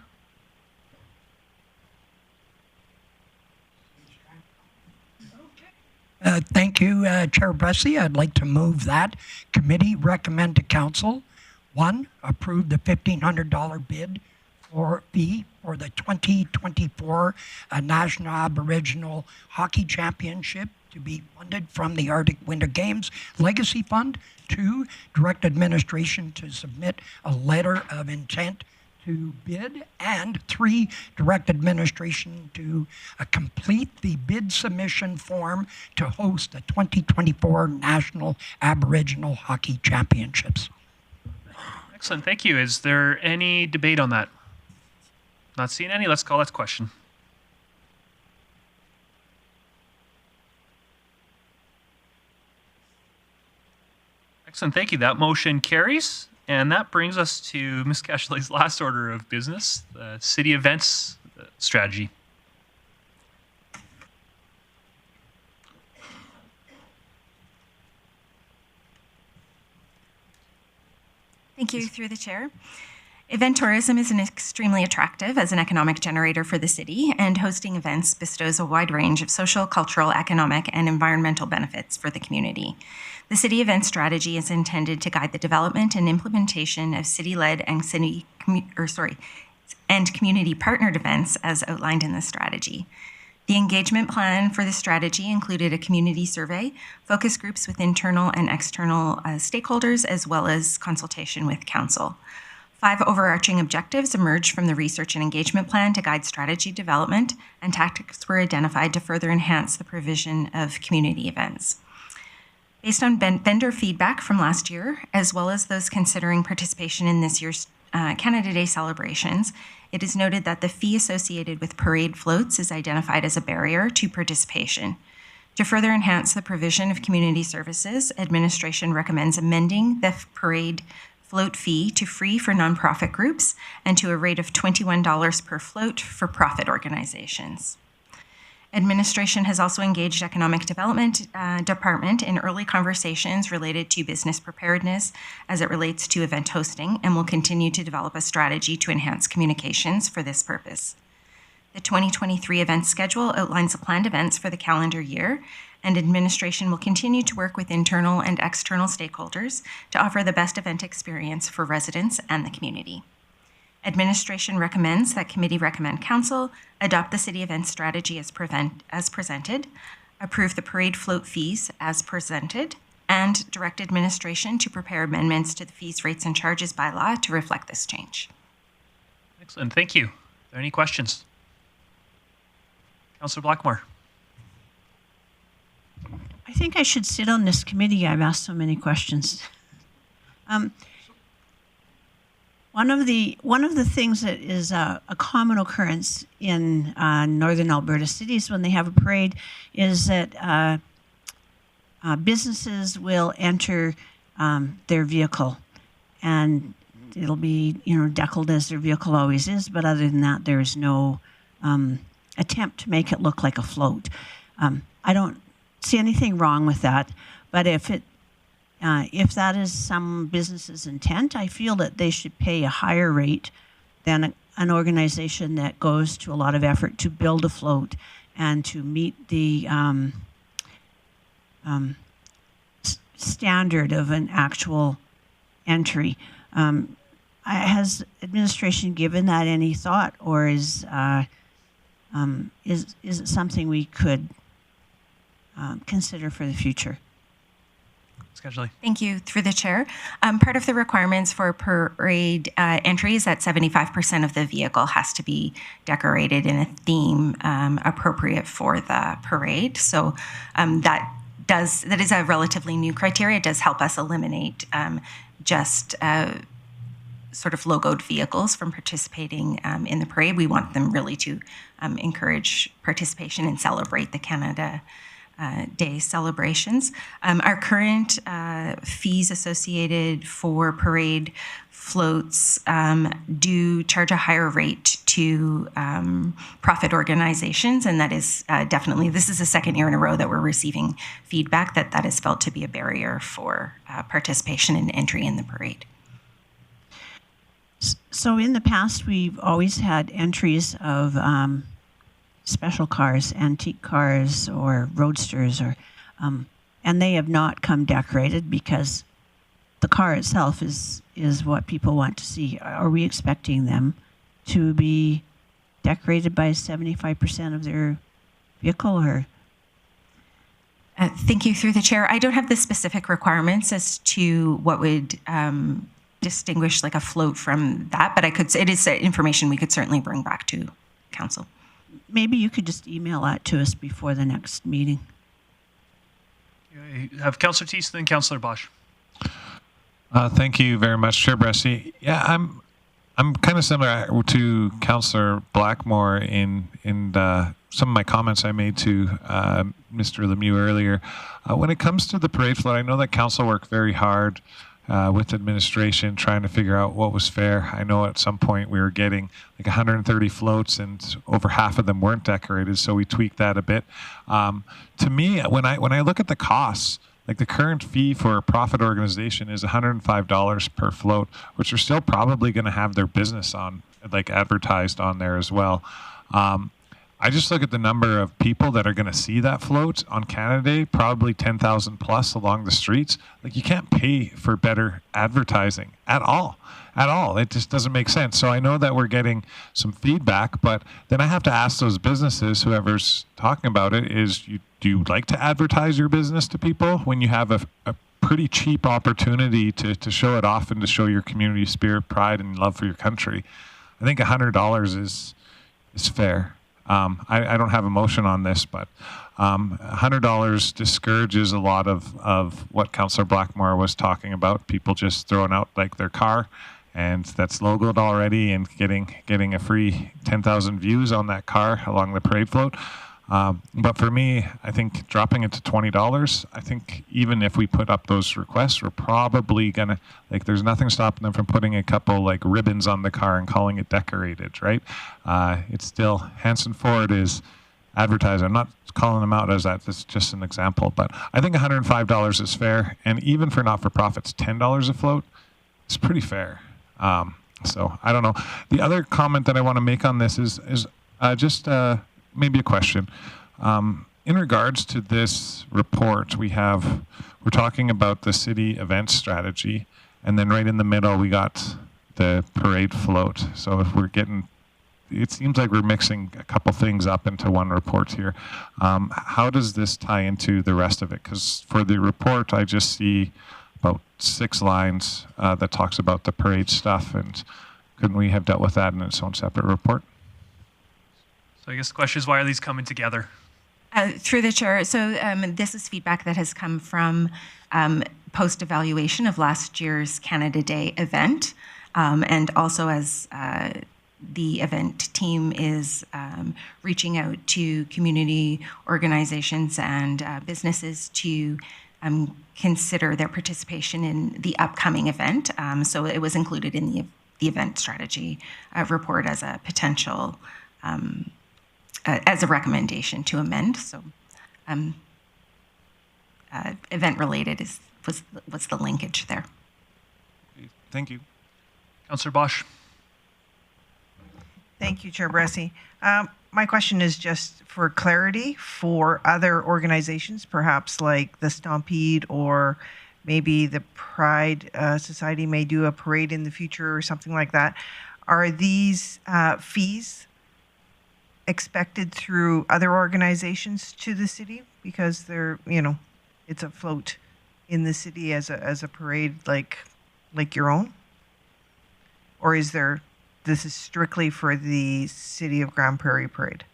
Thank you, Chair Bressie. I'd like to move that committee recommend to council, 1, approve the $1,500 bid fee for the 2024 National Aboriginal Hockey Championship to be funded from the Arctic Winter Games Legacy Fund. 2, direct administration to submit a letter of intent to bid. And 3, direct administration to complete the bid submission form to host the 2024 National Aboriginal Hockey Championships. Excellent, thank you. Is there any debate on that? Not seeing any. Let's call that question. Excellent, thank you. That motion carries. And that brings us to Ms. Cashley's last order of business, the city events strategy. Thank you, through the chair. Event tourism is extremely attractive as an economic generator for the city, and hosting events bestows a wide range of social, cultural, economic, and environmental benefits for the community. The city event strategy is intended to guide the development and implementation of city-led and community partnered events as outlined in the strategy. The engagement plan for the strategy included a community survey, focus groups with internal and external stakeholders, as well as consultation with council. 5 overarching objectives emerged from the research and engagement plan to guide strategy development, and tactics were identified to further enhance the provision of community events. Based on vendor feedback from last year, as well as those considering participation in this year's Canada Day celebrations, it is noted that the fee associated with parade floats is identified as a barrier to participation. To further enhance the provision of community services, administration recommends amending the parade float fee to free for nonprofit groups and to a rate of $21 per float for profit organizations. Administration has also engaged Economic Development Department in early conversations related to business preparedness as it relates to event hosting, and will continue to develop a strategy to enhance communications for this purpose. The 2023 event schedule outlines the planned events for the calendar year, and administration will continue to work with internal and external stakeholders to offer the best event experience for residents and the community. Administration recommends that committee recommend council adopt the city event strategy as presented, approve the parade float fees as presented, and direct administration to prepare amendments to the fees, rates, and charges bylaw to reflect this change. Excellent, thank you. Are there any questions? Councillor Blackmore. I think I should sit on this committee. I've asked so many questions. One of the things that is a common occurrence in northern Alberta cities when they have a parade is that businesses will enter their vehicle, and it'll be deckled as their vehicle always is. But other than that, there is no attempt to make it look like a float. I don't see anything wrong with that, but if that is some business's intent, I feel that they should pay a higher rate than an organization that goes to a lot of effort to build a float and to meet the standard of an actual entry. Has administration given that any thought, or is it something we could consider for the future? Thank you. Through the chair. Part of the requirements for parade entry is that 75% of the vehicle has to be decorated in a theme appropriate for the parade. So that is a relatively new criteria. It does help us eliminate just sort of logoed vehicles from participating in the parade. We want them really to encourage participation and celebrate the Canada Day celebrations. Our current fees associated for parade floats do charge a higher rate to profit organizations, and that is definitely, this is the second year in a row that we're receiving feedback that is felt to be a barrier for participation and entry in the parade. So in the past, we've always had entries of special cars, antique cars, or roadsters, or and they have not come decorated because the car itself is what people want to see. Are we expecting them to be decorated by 75% of their vehicle, or? Thank you. Through the chair, I don't have the specific requirements as to what would distinguish like a float from that, but it is information we could certainly bring back to council. Maybe you could just email that to us before the next meeting. You have Councillor Thies, then Councillor Bosch. Thank you very much, Chair Bressie. Yeah, I'm kind of similar to Councillor Blackmore in some of my comments I made to Mr. Lemieux earlier. When it comes to the parade float, I know that council worked very hard with administration, trying to figure out what was fair. I know at some point we were getting like 130 floats, and over half of them weren't decorated, so we tweaked that a bit. To me, when I look at the costs, like the current fee for a profit organization is $105 per float, which are still probably going to have their business on, like advertised on there as well. I just look at the number of people that are going to see that float on Canada Day, probably 10,000 plus along the streets. Like, you can't pay for better advertising at all. At all. It just doesn't make sense. So I know that we're getting some feedback, but then I have to ask those businesses, whoever's talking about it, do you like to advertise your business to people when you have a pretty cheap opportunity to show it off and to show your community spirit, pride, and love for your country? I think $100 is fair. I don't have emotion on this, but $100 discourages a lot of what Councillor Blackmore was talking about. People just throwing out like their car, and that's logoed already, and getting a free 10,000 views on that car along the parade float. But for me, I think dropping it to $20, I think even if we put up those requests, we're probably gonna, like, there's nothing stopping them from putting a couple like ribbons on the car and calling it decorated, right? It's still, Hanson Ford is advertising. I'm not calling them out as that, it's just an example, but I think $105 is fair. And even for not-for-profits, $10 a float is pretty fair. So I don't know. The other comment that I want to make on this is just maybe a question. In regards to this report, we're talking about the city event strategy, and then right in the middle we got the parade float. So if we're getting, it seems like we're mixing a couple things up into one report here. How does this tie into the rest of it? Because for the report, I just see about 6 lines that talks about the parade stuff, and couldn't we have dealt with that in its own separate report? So I guess the question is, why are these coming together? Through the chair, so this is feedback that has come from post-evaluation of last year's Canada Day event, and also as the event team is reaching out to community organizations and businesses to consider their participation in the upcoming event. So it was included in the event strategy report as a potential as a recommendation to amend. So event-related was the linkage there. Thank you. Councillor Bosch. Thank you, Chair Bressie. My question is just for clarity for other organizations, perhaps like the Stampede, or maybe the Pride Society may do a parade in the future or something like that. Are these fees expected through other organizations to the city because they're, it's a float in the city as a parade like your own? Or this is strictly for the City of Grande Prairie parade?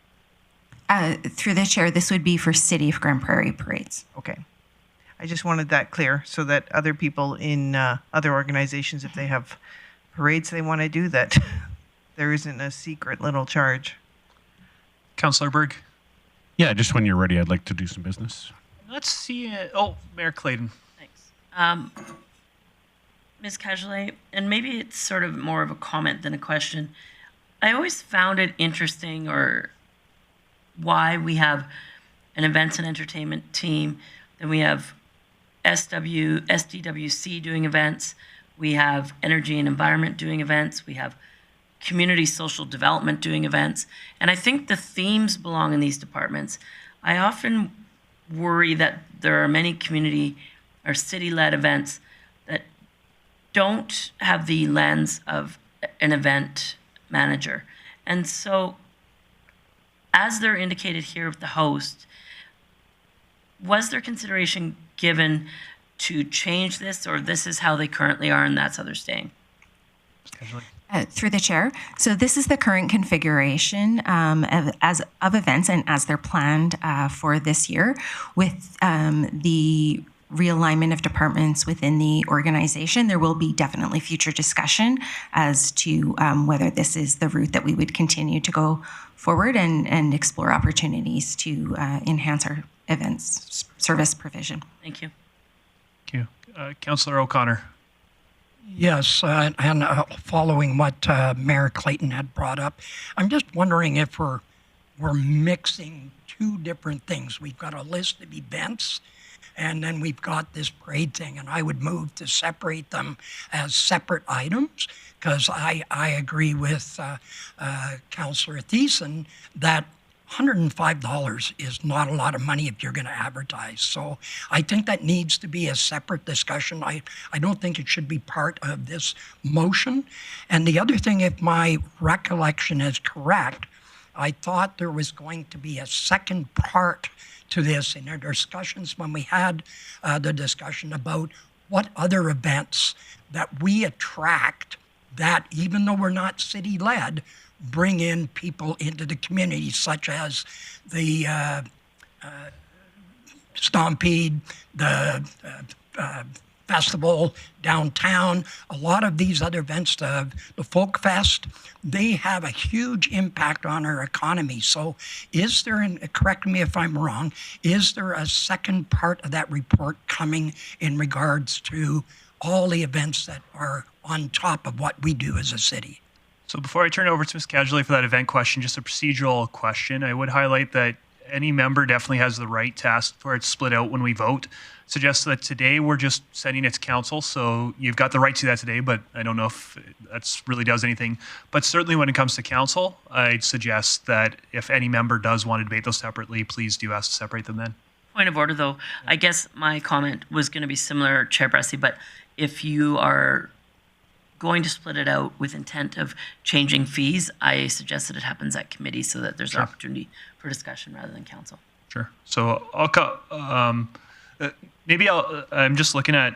Through the chair, this would be for City of Grande Prairie parades. Okay. I just wanted that clear so that other people in other organizations, if they have parades they want to do, that there isn't a secret little charge. Councillor Berg. Yeah, just when you're ready, I'd like to do some business. Let's see. Mayor Clayton. Thanks. Ms. Cajolet, and maybe it's sort of more of a comment than a question. I always found it interesting, or why we have an events and entertainment team, then we have SDWC doing events, we have energy and environment doing events, we have community social development doing events, and I think the themes belong in these departments. I often worry that there are many community or city-led events that don't have the lens of an event manager. And so, as they're indicated here with the host, was there consideration given to change this, or this is how they currently are and that's how they're staying? Through the chair. So this is the current configuration of events and as they're planned for this year, with the realignment of departments within the organization. There will be definitely future discussion as to whether this is the route that we would continue to go forward and explore opportunities to enhance our events service provision. Thank you. Thank you. Councillor O'Connor. Yes, and following what Mayor Clayton had brought up, I'm just wondering if we're mixing two different things. We've got a list of events, and then we've got this parade thing, and I would move to separate them as separate items, because I agree with Councillor Thiessen that $105 is not a lot of money if you're going to advertise. So I think that needs to be a separate discussion. I don't think it should be part of this motion. And the other thing, if my recollection is correct, I thought there was going to be a second part to this in our discussions when we had the discussion about what other events that we attract that, even though we're not city-led, bring in people into the community, such as the Stampede, the festival downtown, a lot of these other events, the Folk Fest, they have a huge impact on our economy. So is there, and correct me if I'm wrong, is there a second part of that report coming in regards to all the events that are on top of what we do as a city? So before I turn it over to Ms. Casually for that event question, just a procedural question. I would highlight that any member definitely has the right to ask for it split out when we vote. Suggest that today we're just sending it to council, so you've got the right to do that today, but I don't know if that really does anything. But certainly when it comes to council, I'd suggest that if any member does want to debate those separately, please do ask to separate them then. Point of order, though. I guess my comment was going to be similar, Chair Bressy, but if you are going to split it out with intent of changing fees, I suggest that it happens at committee so that there's an opportunity for discussion rather than council. Sure. So I'm just looking at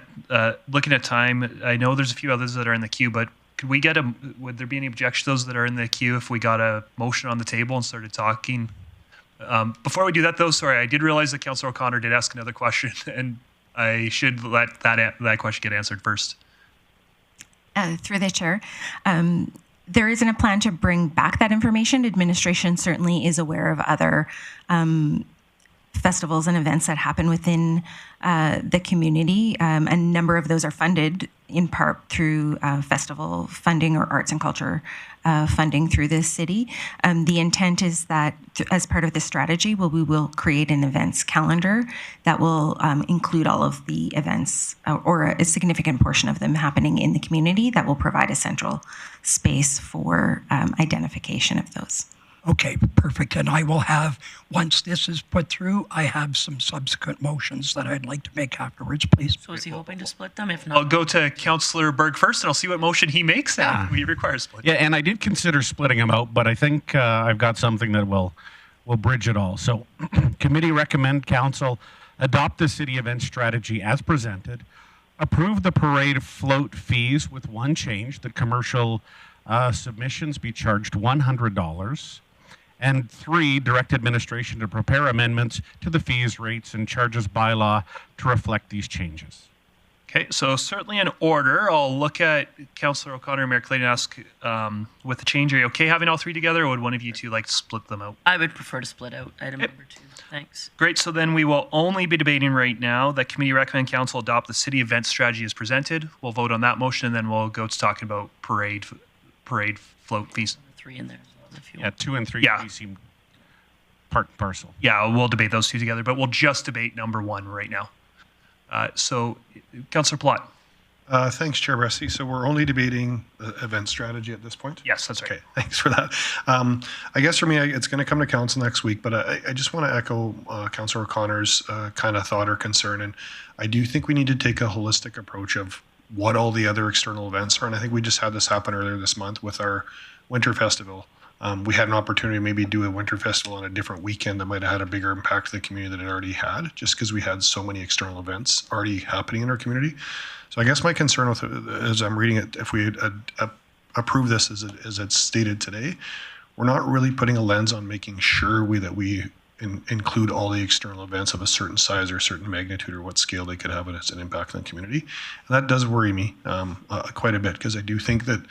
time. I know there's a few others that are in the queue, but could we get would there be any objection to those that are in the queue if we got a motion on the table and started talking? Before we do that, though, sorry, I did realize that Councillor O'Connor did ask another question, and I should let that question get answered first. Through the chair, there isn't a plan to bring back that information. Administration certainly is aware of other festivals and events that happen within the community. A number of those are funded in part through festival funding or arts and culture funding through this city. The intent is that as part of the strategy, we will create an events calendar that will include all of the events or a significant portion of them happening in the community that will provide a central space for identification of those. Okay, perfect. And I will have, once this is put through, I have some subsequent motions that I'd like to make afterwards, please. So is he hoping to split them? If not, I'll go to Councillor Berg first, and I'll see what motion he makes. And we require split. Yeah, and I did consider splitting them out, but I think I've got something that will bridge it all. So, committee recommend council adopt the city event strategy as presented, approve the parade float fees with one change: the commercial submissions be charged $100. And 3, direct administration to prepare amendments to the fees, rates, and charges bylaw to reflect these changes. Okay, so certainly in order, I'll look at Councillor O'Connor and Mayor Clayton and ask, with the change, are you okay having all three together, or would one of you two like to split them out? I would prefer to split out item number 2. Thanks. Great, so then we will only be debating right now that committee recommend council adopt the city event strategy as presented. We'll vote on that motion, and then we'll go to talking about parade float fees. 3 in there. If you Yeah, 2 and 3 seem part and parcel. Yeah, we'll debate those two together, but we'll just debate number 1 right now. So, Councillor Plott. Thanks, Chair Bressy. So we're only debating the event strategy at this point? Yes, that's right. Okay, thanks for that. I guess for me, it's going to come to council next week, but I just want to echo Councillor O'Connor's kind of thought or concern. And I do think we need to take a holistic approach of what all the other external events are. And I think we just had this happen earlier this month with our Winter Festival. We had an opportunity to maybe do a Winter Festival on a different weekend that might have had a bigger impact to the community than it already had, just because we had so many external events already happening in our community. So I guess my concern with it, as I'm reading it, if we approve this as it's stated today, we're not really putting a lens on making sure that we include all the external events of a certain size or certain magnitude or what scale they could have as an impact on the community. And that does worry me quite a bit, because I do think that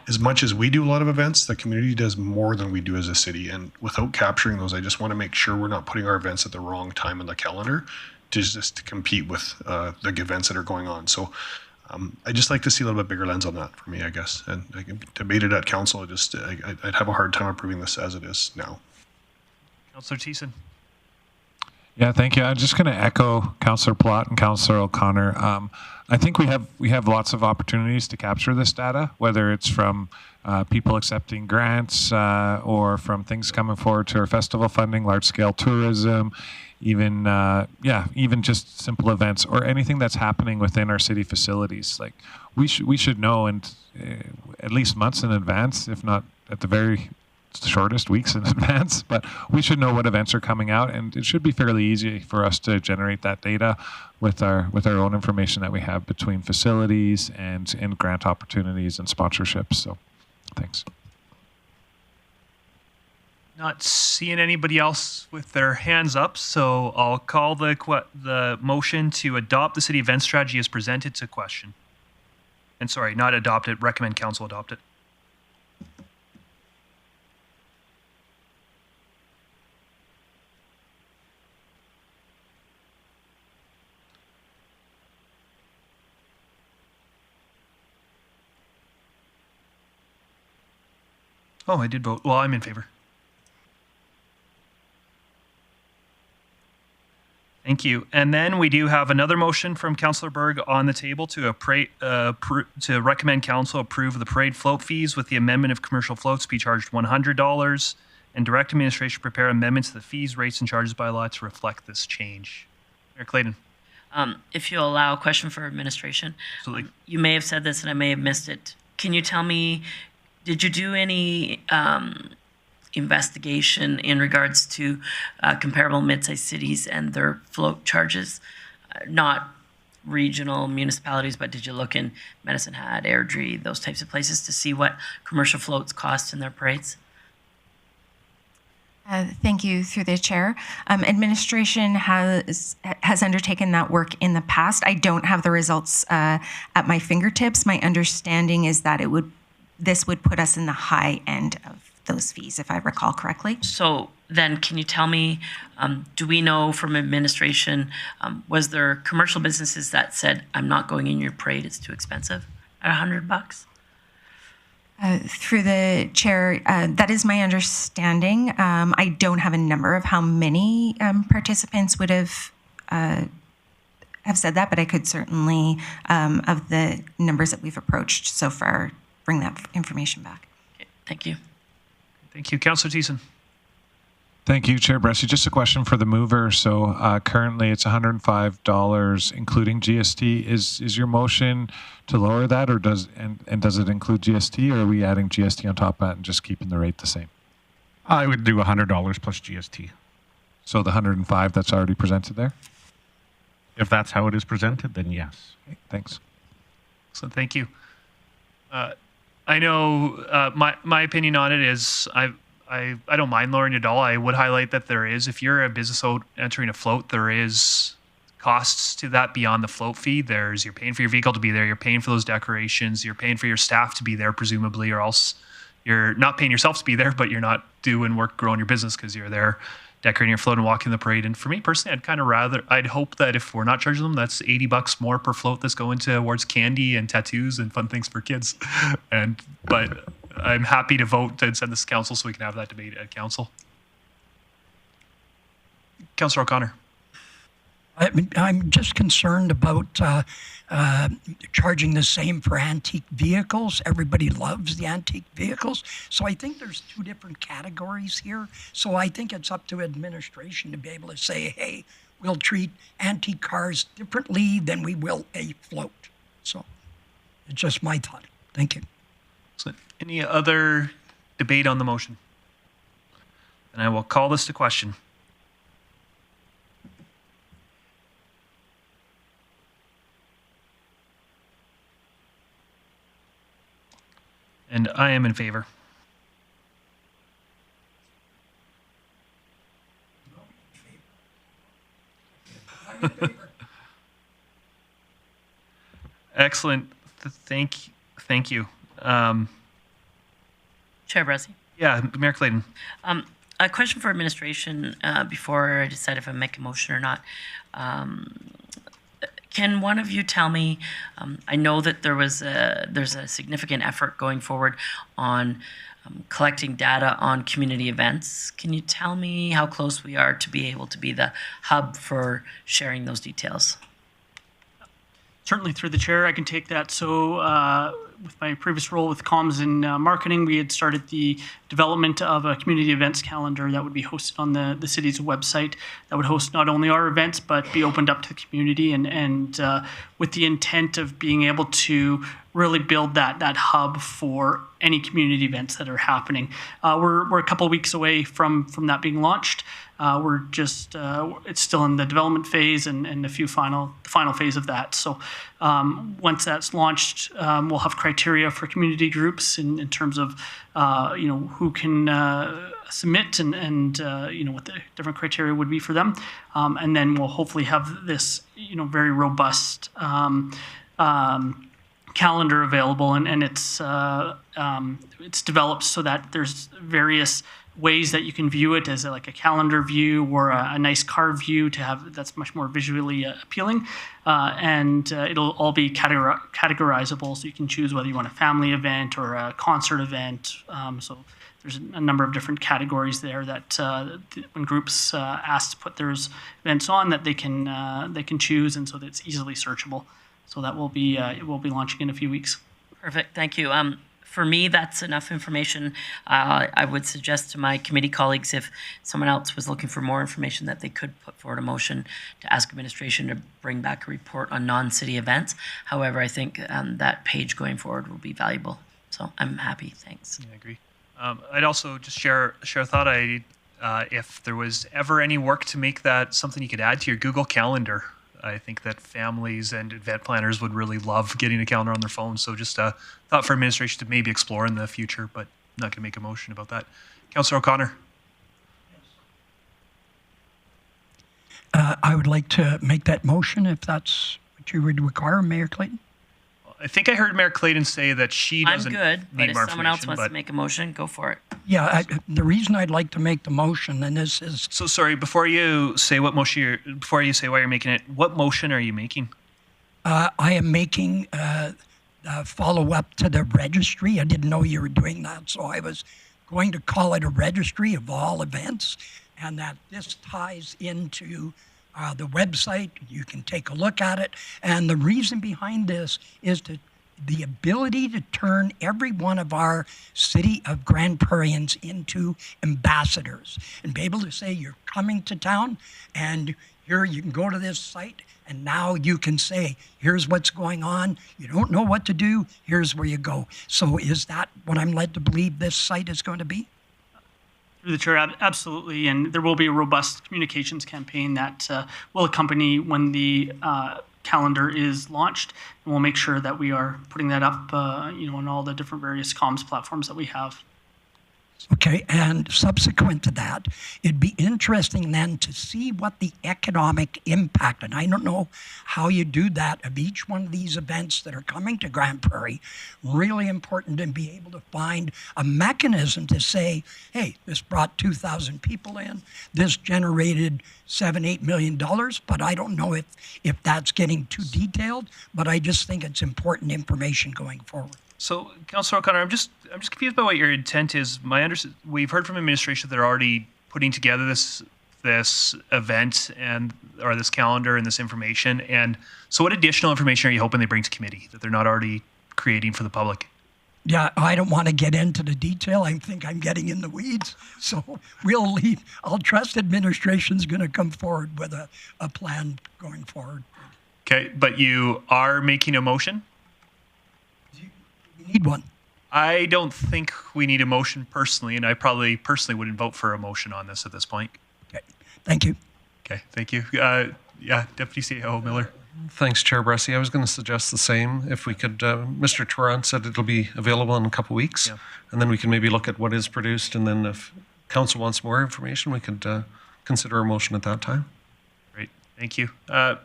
as much as we do a lot of events, the community does more than we do as a city. And without capturing those, I just want to make sure we're not putting our events at the wrong time in the calendar to compete with the events that are going on. So I just like to see a little bit bigger lens on that for me, I guess. And I can debate it at council. I'd have a hard time approving this as it is now. Councillor Thiessen. Yeah, thank you. I'm just going to echo Councillor Plott and Councillor O'Connor. I think we have lots of opportunities to capture this data, whether it's from people accepting grants or from things coming forward to our festival funding, large-scale tourism, even just simple events or anything that's happening within our city facilities. Like we should know, and at least months in advance, if not at the very shortest weeks in advance, but we should know what events are coming out, and it should be fairly easy for us to generate that data with our own information that we have between facilities and grant opportunities and sponsorships. So thanks. Not seeing anybody else with their hands up, so I'll call the motion to adopt the city event strategy as presented to question. And sorry, not adopt it, recommend council adopt it. Oh, I did vote. Well, I'm in favor. Thank you. And then we do have another motion from Councillor Berg on the table to recommend council approve the parade float fees with the amendment of commercial floats be charged $100 and direct administration prepare amendments to the fees, rates, and charges by law to reflect this change. Mayor Clayton. If you'll allow a question for administration. Absolutely. You may have said this and I may have missed it. Can you tell me, did you do any investigation in regards to comparable mid-sized cities and their float charges? Not regional municipalities, but did you look in Medicine Hat, Airdrie, those types of places to see what commercial floats cost in their parades? Thank you, through the chair. Administration has undertaken that work in the past. I don't have the results at my fingertips. My understanding is that this would put us in the high end of those fees, if I recall correctly. So then can you tell me, do we know from administration, was there commercial businesses that said, I'm not going in your parade, it's too expensive at $100? Through the chair, that is my understanding. I don't have a number of how many participants would have said that, but I could certainly, of the numbers that we've approached so far, bring that information back. Okay, thank you. Thank you. Councillor Thiessen. Thank you, Chair Bressy. Just a question for the mover. So currently it's $105, including GST. Is your motion to lower that, or does it include GST, or are we adding GST on top of that and just keeping the rate the same? I would do $100 plus GST. So the 105 that's already presented there? If that's how it is presented, then yes. Okay, thanks. So thank you. I know my opinion on it is I don't mind lowering it at all. I would highlight that there is, if you're a business entering a float, there is costs to that beyond the float fee. You're paying for your vehicle to be there. You're paying for those decorations. You're paying for your staff to be there, presumably, or else you're not paying yourself to be there, but you're not doing work growing your business because you're there decorating your float and walking the parade. And for me personally, I'd hope that if we're not charging them, that's $80 more per float that's going towards candy and tattoos and fun things for kids. But I'm happy to vote and send this to council so we can have that debate at council. Councillor O'Connor. I'm just concerned about charging the same for antique vehicles. Everybody loves the antique vehicles. So I think there's two different categories here. So I think it's up to administration to be able to say, hey, we'll treat antique cars differently than we will a float. So it's just my thought. Thank you. Excellent. Any other debate on the motion? And I will call this to question. And I am in favor. Excellent. Thank you. Chair Bressy. Yeah, Mayor Clayton. A question for administration before I decide if I make a motion or not. Can one of you tell me, I know that there's a significant effort going forward on collecting data on community events. Can you tell me how close we are to be able to be the hub for sharing those details? Certainly through the chair, I can take that. So with my previous role with comms and marketing, we had started the development of a community events calendar that would be hosted on the city's website that would host not only our events, but be opened up to the community and with the intent of being able to really build that hub for any community events that are happening. We're a couple of weeks away from that being launched. We're just it's still in the development phase and the final phase of that. So once that's launched, we'll have criteria for community groups in terms of who can submit and what the different criteria would be for them, and then we'll hopefully have this very robust calendar available, and it's developed so that there's various ways that you can view it as like a calendar view or a nice card view to have that's much more visually appealing, and it'll all be categorizable, so you can choose whether you want a family event or a concert event. So there's a number of different categories there that when groups ask to put their events on, that they can choose, and so that it's easily searchable. So that will be it will be launching in a few weeks. Perfect, thank you. For me, that's enough information. I would suggest to my committee colleagues, if someone else was looking for more information, that they could put forward a motion to ask administration to bring back a report on non-city events. However, I think that page going forward will be valuable. So I'm happy. Thanks. Yeah, I agree. I'd also just share a thought. If there was ever any work to make that something you could add to your Google Calendar, I think that families and event planners would really love getting a calendar on their phone. So just a thought for administration to maybe explore in the future, but I'm not going to make a motion about that. Councillor O'Connor. I would like to make that motion if that's what you would require, Mayor Clayton. I think I heard Mayor Clayton say that she doesn't I'm good, but need if more someone else information, wants to make a motion, go for it. Yeah, the reason I'd like to make the motion, and this is... So sorry, before you say what motion before you say why you're making it, what motion are you making? I am making follow-up to the registry. I didn't know you were doing that, so I was going to call it a registry of all events, and that this ties into the website. You can take a look at it, and the reason behind this is the ability to turn every one of our city of Grande Prairians into ambassadors and be able to say you're coming to town, and here you can go to this site, and now you can say, here's what's going on. You don't know what to do, here's where you go. So is that what I'm led to believe this site is going to be? Through the chair, absolutely, and there will be a robust communications campaign that will accompany when the calendar is launched, and we'll make sure that we are putting that up, on all the different various comms platforms that we have. Okay, and subsequent to that, it'd be interesting then to see what the economic impact, and I don't know how you do that, of each one of these events that are coming to Grande Prairie. Really important to be able to find a mechanism to say, hey, this brought 2,000 people in, this generated $7-8 million, but I don't know if that's getting too detailed, but I just think it's important information going forward. So, Councillor O'Connor, I'm just confused by what your intent is. We've heard from administration that they're already putting together this event or this calendar and this information. And so, what additional information are you hoping they bring to committee that they're not already creating for the public? Yeah, I don't want to get into the detail. I think I'm getting in the weeds. So we'll leave. I'll trust administration's going to come forward with a plan going forward. Okay, but you are making a motion? Need one. I don't think we need a motion personally, and I probably personally wouldn't vote for a motion on this at this point. Okay, thank you. Okay, thank you. Deputy CEO Miller. Thanks, Chair Bressie. I was going to suggest the same. If we could, Mr. Turan said it'll be available in a couple of weeks, and then we can maybe look at what is produced, and then if council wants more information, we could consider a motion at that time. Great, thank you.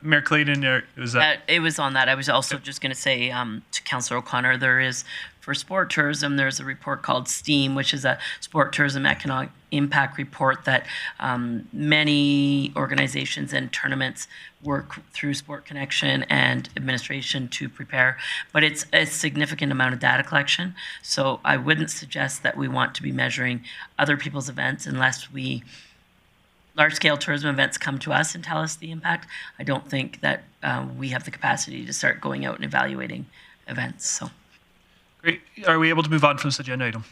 Mayor Clayton, It was on that. I was also just going to say to Councillor O'Connor, there is for sport tourism, there's a report called STEAM, which is a sport tourism economic impact report that many organizations and tournaments work through Sport Connection and administration to prepare. But it's a significant amount of data collection. So I wouldn't suggest that we want to be measuring other people's events unless large-scale tourism events come to us and tell us the impact. I don't think that we have the capacity to start going out and evaluating events. So, Great. Are we able to move on from this agenda item?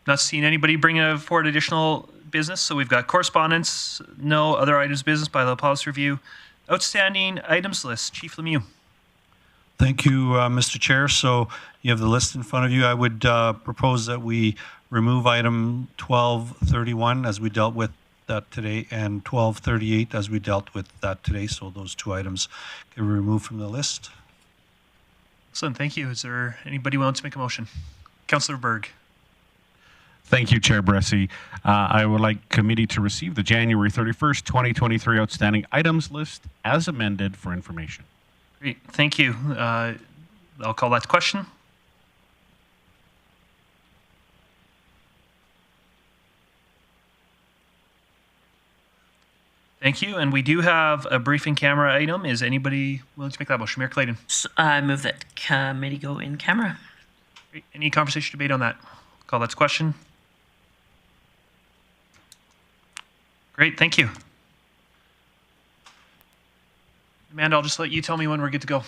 Not seeing anybody bring forward additional business. So we've got correspondence, no other items of business by the policy review. Outstanding items list. Chief Lemieux. Thank you, Mr. Chair. So you have the list in front of you. I would propose that we remove item 1231 as we dealt with that today, and 1238 as we dealt with that today. So those two items can be removed from the list. Excellent, thank you. Is there anybody who wants to make a motion? Councillor Berg. Thank you, Chair Bressie. I would like committee to receive the January 31st, 2023 outstanding items list as amended for information. Great, thank you. I'll call that to question. Thank you. And we do have a briefing camera item. Is anybody willing to make that motion? Mayor Clayton. So I move that committee go in camera. Great. Any conversation, debate on that? Call that to question. Great, thank you. Amanda, I'll just let you tell me when we're good to go.